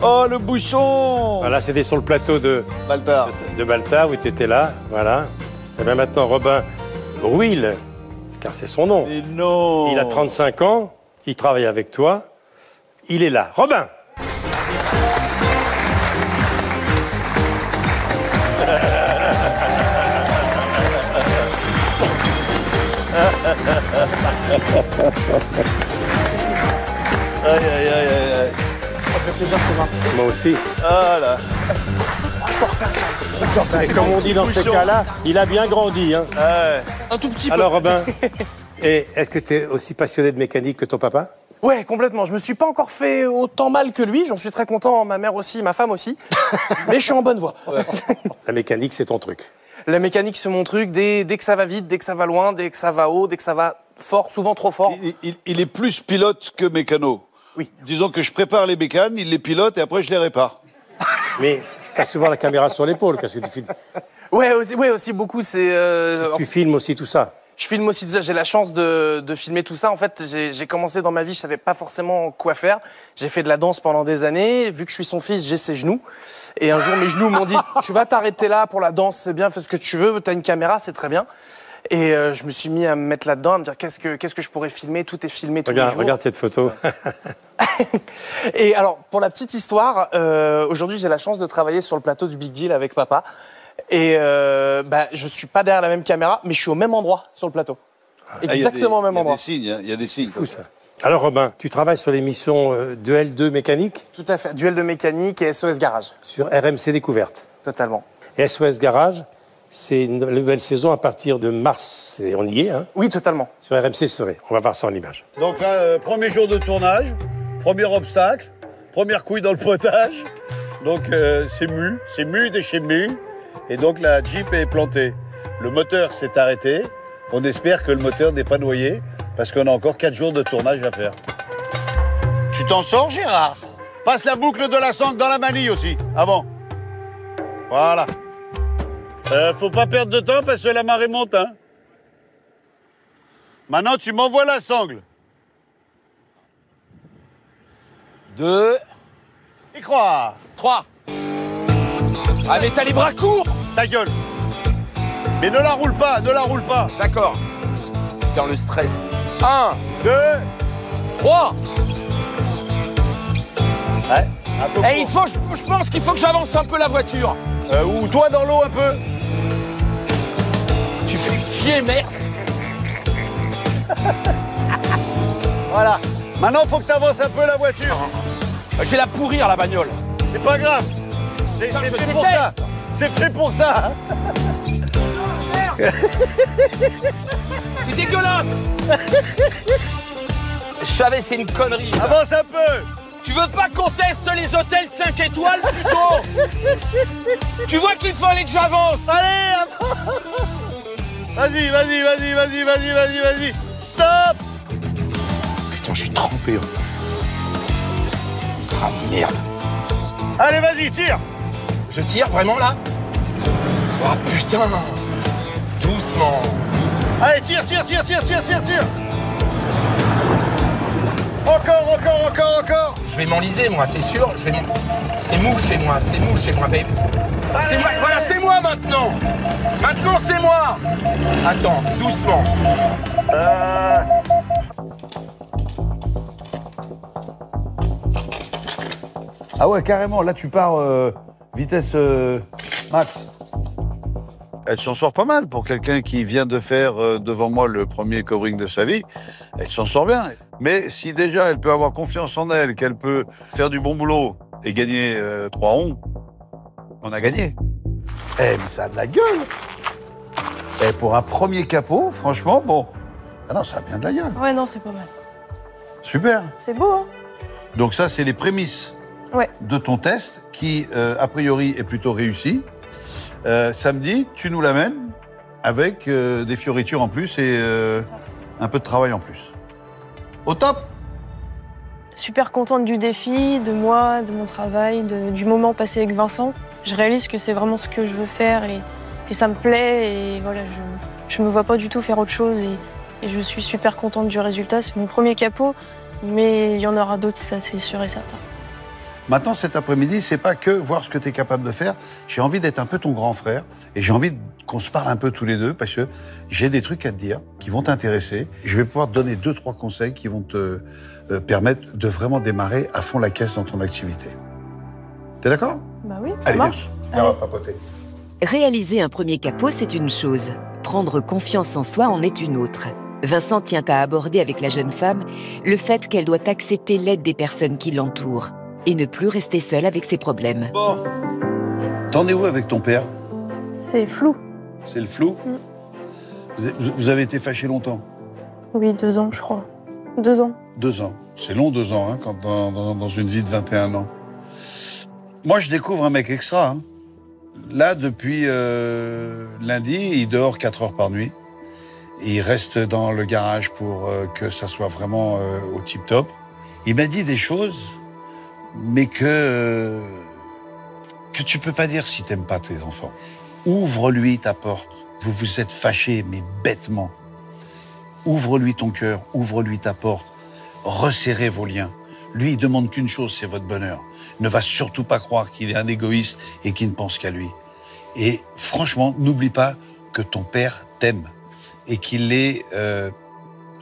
Oh, le bouchon. Voilà, c'était sur le plateau de Baltar où tu étais là. Voilà. Et bien maintenant, Robin Rouil, car c'est son nom. Mais non. Il a 35 ans, il travaille avec toi. Il est là. Robin. Aïe, aïe, aïe, aïe. Ça fait plaisir, Thomas. Moi aussi. Ah là. Je peux refaire. Et comme on dit dans ces cas-là, il a bien grandi. Hein. Un tout petit peu. Alors, Robin, est-ce que tu es aussi passionné de mécanique que ton papa? Ouais, complètement. Je me suis pas encore fait autant mal que lui. J'en suis très content. Ma mère aussi, ma femme aussi. Mais je suis en bonne voie. La mécanique, c'est ton truc. La mécanique, c'est mon truc. Dès que ça va vite, dès que ça va loin, dès que ça va haut, dès que ça va fort, souvent trop fort. Il est plus pilote que mécano. Oui. Disons que je prépare les bécanes, il les pilote et après je les répare. Mais tu as souvent la caméra sur l'épaule, parce que tu filmes. Ouais, aussi beaucoup. Tu filmes aussi tout ça. Je filme aussi tout ça. J'ai la chance de filmer tout ça. En fait, j'ai commencé dans ma vie, je savais pas forcément quoi faire. J'ai fait de la danse pendant des années. Vu que je suis son fils, j'ai ses genoux. Et un jour, mes genoux m'ont dit « Tu vas t'arrêter là pour la danse, c'est bien, fais ce que tu veux. T'as une caméra, c'est très bien. » Et je me suis mis à me mettre là-dedans, à me dire qu'est-ce que je pourrais filmer. Tout est filmé tous les jours. Regarde cette photo. Et alors, pour la petite histoire, aujourd'hui, j'ai la chance de travailler sur le plateau du Big Deal avec papa. Et je suis pas derrière la même caméra, mais je suis au même endroit sur le plateau. Exactement au même endroit. Il y a des signes. C'est fou, ça. Alors, Robin, tu travailles sur l'émission Duel 2 mécanique? Tout à fait. Duel de mécanique et SOS Garage. Sur RMC Découverte. Totalement. Et SOS Garage, c'est une nouvelle saison à partir de mars. Et on y est, hein? Oui, totalement. Sur RMC Serré. On va voir ça en image. Donc là, premier jour de tournage, premier obstacle, première couille dans le potage. Donc c'est mu de chez mu. Et donc la Jeep est plantée. Le moteur s'est arrêté. On espère que le moteur n'est pas noyé parce qu'on a encore 4 jours de tournage à faire. Tu t'en sors, Gérard? Passe la boucle de la sangle dans la manille aussi, avant. Voilà. Faut pas perdre de temps parce que la marée monte, hein. Maintenant, tu m'envoies la sangle. 2. Y croire. 3. Ah, mais t'as les bras courts! Ta gueule. Mais ne la roule pas, ne la roule pas. D'accord. Putain, le stress. 1, 2, 3. Ouais. Et je pense qu'il faut que j'avance un peu la voiture. Ou toi dans l'eau un peu. Tu fais chier, merde. Voilà. Maintenant, faut que tu avances un peu la voiture. Je vais la pourrir, la bagnole. C'est pas grave. C'est fait pour ça. C'est fait pour ça. C'est dégueulasse. Je savais, c'est une connerie, ça. Avance un peu. Tu veux pas qu'on teste les hôtels 5 étoiles, plutôt? Tu vois qu'il fallait que j'avance. Allez, avance. Vas-y. Stop. Putain, je suis trempé. Ah, merde. Allez, vas-y, tire. Je tire, vraiment, là? Oh, putain. Doucement. Allez, tire. Encore. Je vais m'enliser, moi, t'es sûr? C'est mou chez moi, babe. C'est moi, voilà, c'est moi maintenant. Maintenant, c'est moi. Attends, doucement. Ah ouais, carrément, là tu pars vitesse Max. Elle s'en sort pas mal pour quelqu'un qui vient de faire devant moi le premier covering de sa vie. Elle s'en sort bien. Mais si déjà elle peut avoir confiance en elle, qu'elle peut faire du bon boulot et gagner 3 ronds, on a gagné. Eh, mais ça a de la gueule. Et pour un premier capot, franchement, bon. Ah non, ça a bien de la gueule. Ouais, non, c'est pas mal. Super. C'est beau, hein? Donc ça, c'est les prémices de ton test qui, a priori, est plutôt réussi. Samedi, tu nous l'amènes avec des fioritures en plus et un peu de travail en plus. Au top! Super contente du défi, de moi, de mon travail, du moment passé avec Vincent. Je réalise que c'est vraiment ce que je veux faire et ça me plaît. Et voilà, je me vois pas du tout faire autre chose et je suis super contente du résultat. C'est mon premier capot, mais il y en aura d'autres, ça c'est sûr et certain. Maintenant, cet après-midi, c'est pas que voir ce que tu es capable de faire. J'ai envie d'être un peu ton grand frère et j'ai envie qu'on se parle un peu tous les deux parce que j'ai des trucs à te dire qui vont t'intéresser. Je vais pouvoir te donner 2-3 conseils qui vont te permettre de vraiment démarrer à fond la caisse dans ton activité. T'es d'accord? Bah oui, ça Allez, marche. viens, on va papoter. Réaliser un premier capot, c'est une chose. Prendre confiance en soi en est une autre. Vincent tient à aborder avec la jeune femme le fait qu'elle doit accepter l'aide des personnes qui l'entourent et ne plus rester seule avec ses problèmes. Bon, t'en es où avec ton père? C'est flou. C'est le flou? Vous avez été fâchés longtemps? Oui, 2 ans, je crois. 2 ans. 2 ans. C'est long, 2 ans, hein, quand dans une vie de 21 ans. Moi, je découvre un mec extra. Hein. Là, depuis lundi, il dort 4 heures par nuit. Et il reste dans le garage pour que ça soit vraiment au tip-top. Il m'a dit des choses, mais que tu peux pas dire si t'aimes pas tes enfants. Ouvre-lui ta porte. Vous vous êtes fâchés, mais bêtement. Ouvre-lui ton cœur, ouvre-lui ta porte. Resserrez vos liens. Lui, il demande qu'une chose, c'est votre bonheur. Ne va surtout pas croire qu'il est un égoïste et qu'il ne pense qu'à lui. Et franchement, n'oublie pas que ton père t'aime et qu'il est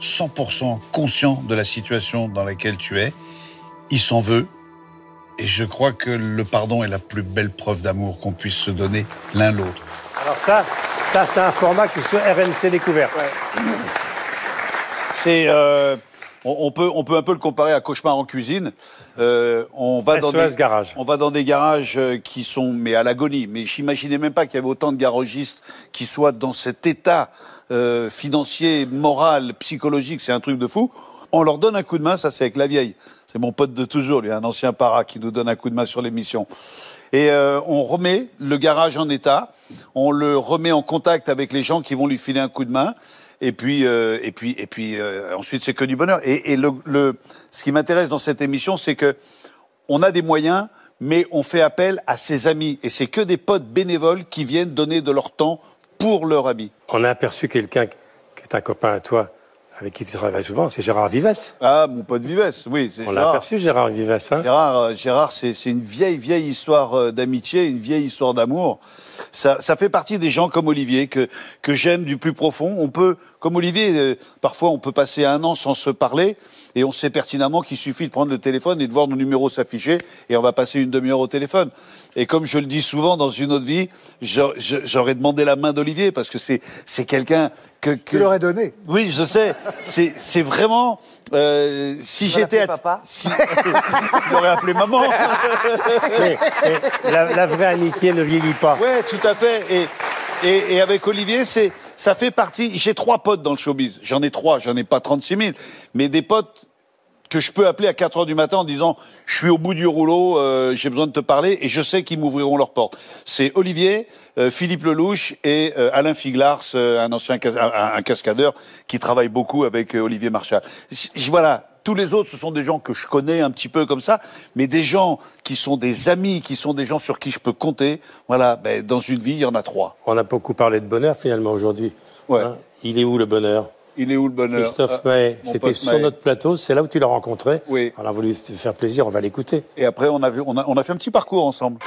100% conscient de la situation dans laquelle tu es. Il s'en veut. Et je crois que le pardon est la plus belle preuve d'amour qu'on puisse se donner l'un l'autre. Alors ça c'est un format qui est sur RMC Découverte. C'est... on peut un peu le comparer à Cauchemar en cuisine. On va dans des garages qui sont mais à l'agonie. Mais j'imaginais même pas qu'il y avait autant de garagistes qui soient dans cet état financier, moral, psychologique. C'est un truc de fou. On leur donne un coup de main, ça c'est avec la vieille. C'est mon pote de toujours, lui, un ancien para qui nous donne un coup de main sur l'émission. Et on remet le garage en état, on le remet en contact avec les gens qui vont lui filer un coup de main. Et puis ensuite, c'est que du bonheur. Et ce qui m'intéresse dans cette émission, c'est que on a des moyens, mais on fait appel à ses amis. Et c'est que des potes bénévoles qui viennent donner de leur temps pour leur ami. On a aperçu quelqu'un qui est un copain à toi, avec qui tu travailles souvent, c'est Gérard Vives. Ah, mon pote Vives, oui. On l'a aperçu, Gérard Vives. Hein. Gérard, c'est une vieille histoire d'amitié, une vieille histoire d'amour. Ça fait partie des gens comme Olivier que j'aime du plus profond. On peut, comme Olivier, parfois on peut passer 1 an sans se parler et on sait pertinemment qu'il suffit de prendre le téléphone et de voir nos numéros s'afficher et on va passer une demi-heure au téléphone. Et comme je le dis souvent dans une autre vie, j'aurais demandé la main d'Olivier parce que c'est quelqu'un que... Tu l'aurais donné. Oui, je sais. C'est vraiment... si j'étais... papa. Je l'aurais appelé maman. Mais la vraie amitié ne vieillit pas. Ouais, tout à fait. Et avec Olivier, ça fait partie... J'ai 3 potes dans le showbiz. J'en ai 3, j'en ai pas 36 000. Mais des potes que je peux appeler à 4 heures du matin en disant « Je suis au bout du rouleau, j'ai besoin de te parler » et je sais qu'ils m'ouvriront leurs portes. C'est Olivier, Philippe Lelouch et Alain Figlars, un ancien un cascadeur qui travaille beaucoup avec Olivier Marchal. Voilà. Tous les autres, ce sont des gens que je connais un petit peu comme ça, mais des gens qui sont des amis, qui sont des gens sur qui je peux compter. Voilà, ben, dans une vie, il y en a 3. On a beaucoup parlé de bonheur finalement aujourd'hui. Ouais. Hein, il est où le bonheur? Il est où le bonheur? Christophe Maé, c'était sur notre plateau, c'est là où tu l'as rencontré. Oui. On a voulu te faire plaisir, on va l'écouter. Et après, on a fait un petit parcours ensemble.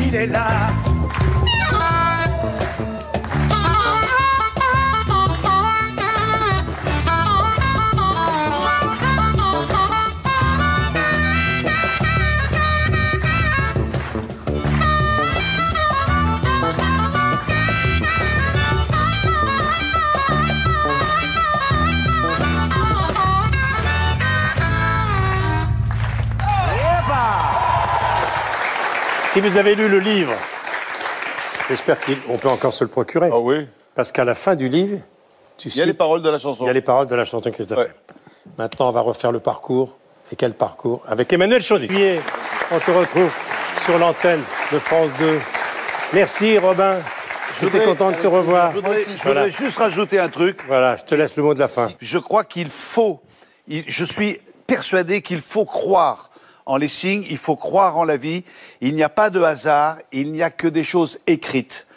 il est là. Si vous avez lu le livre, j'espère qu'on peut encore se le procurer. Ah oui. Parce qu'à la fin du livre, il y a les paroles de la chanson. Il y a les paroles de la chanson Christophe. Ouais. Maintenant, on va refaire le parcours. Et quel parcours? Avec Emmanuel Chauny. On te retrouve sur l'antenne de France 2. Merci Robin. J'étais content de te revoir. Je voudrais juste rajouter un truc. Voilà, je te laisse le mot de la fin. Je crois qu'il faut, je suis persuadé qu'il faut croire en les signes, il faut croire en la vie. Il n'y a pas de hasard, il n'y a que des choses écrites.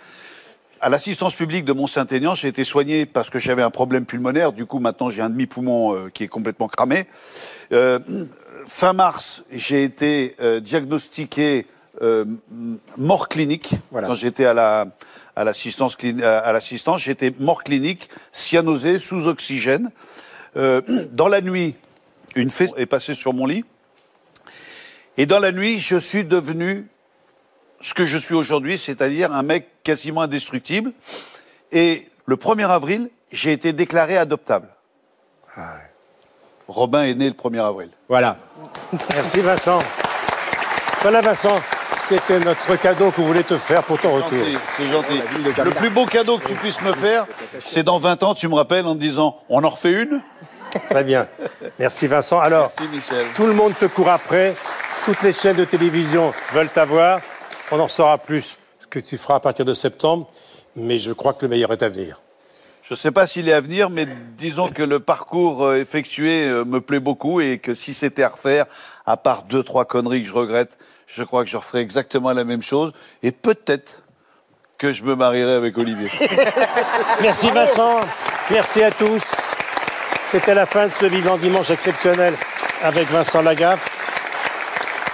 À l'assistance publique de Mont-Saint-Aignan, j'ai été soigné parce que j'avais un problème pulmonaire. Du coup, maintenant, j'ai un demi-poumon qui est complètement cramé. Fin mars, j'ai été diagnostiqué mort clinique. Voilà. Quand j'étais à l'assistance, j'étais mort clinique, cyanosé, sous oxygène. Dans la nuit, une fée est passée sur mon lit. Et dans la nuit, je suis devenu ce que je suis aujourd'hui, c'est-à-dire un mec quasiment indestructible. Et le 1er avril, j'ai été déclaré adoptable. Ah ouais. Robin est né le 1er avril. Voilà. Merci Vincent. Voilà Vincent, c'était notre cadeau qu'on voulait te faire pour ton retour. C'est gentil. Le plus beau cadeau que tu puisses me faire, c'est dans 20 ans, tu me rappelles en me disant « on en refait une ?» Très bien. Merci Vincent. Alors, merci Michel. Tout le monde te court après. Toutes les chaînes de télévision veulent t'avoir. On en saura plus ce que tu feras à partir de septembre. Mais je crois que le meilleur est à venir. Je ne sais pas s'il est à venir, mais disons que le parcours effectué me plaît beaucoup et que si c'était à refaire, à part 2-3 conneries que je regrette, je crois que je referais exactement la même chose. Et peut-être que je me marierai avec Olivier. Merci Vincent. Merci à tous. C'était la fin de ce Vivant Dimanche exceptionnel avec Vincent Lagaffe.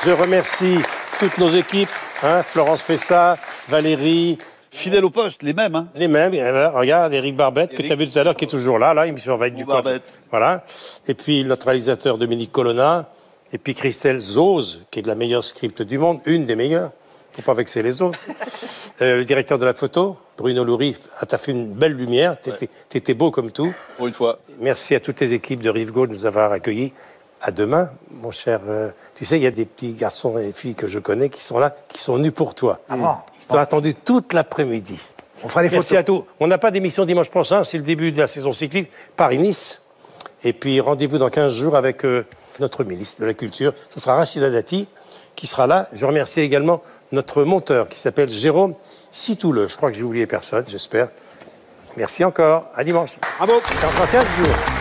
Je remercie toutes nos équipes, hein, Florence Fessa, Valérie. Fidèle au poste, les mêmes. Hein. Les mêmes. Regarde, Éric Barbette, que tu as vu tout à l'heure, qui est toujours là, il me surveille du côté. Voilà. Et puis notre réalisateur Dominique Colonna. Et puis Christelle Zose, qui est de la meilleure script du monde, une des meilleures. Faut pas vexer les autres. Le directeur de la photo, Bruno Loury, t'as fait une belle lumière. T'étais beau comme tout. Pour une fois. Merci à toutes les équipes de Rive Gauche de nous avoir accueillis. À demain, mon cher. Tu sais, il y a des petits garçons et filles que je connais qui sont là, qui sont venus pour toi. Ah bon? Ils t'ont attendu toute l'après-midi. On fera les photos. Merci à tous. On n'a pas d'émission dimanche prochain, c'est le début de la saison cycliste Paris-Nice. Et puis rendez-vous dans 15 jours avec notre ministre de la Culture. Ce sera Rachida Dati qui sera là. Je remercie également notre monteur qui s'appelle Jérôme Sitoule. Je crois que j'ai oublié personne, j'espère. Merci encore. À dimanche. Bravo. Dans 15 jours.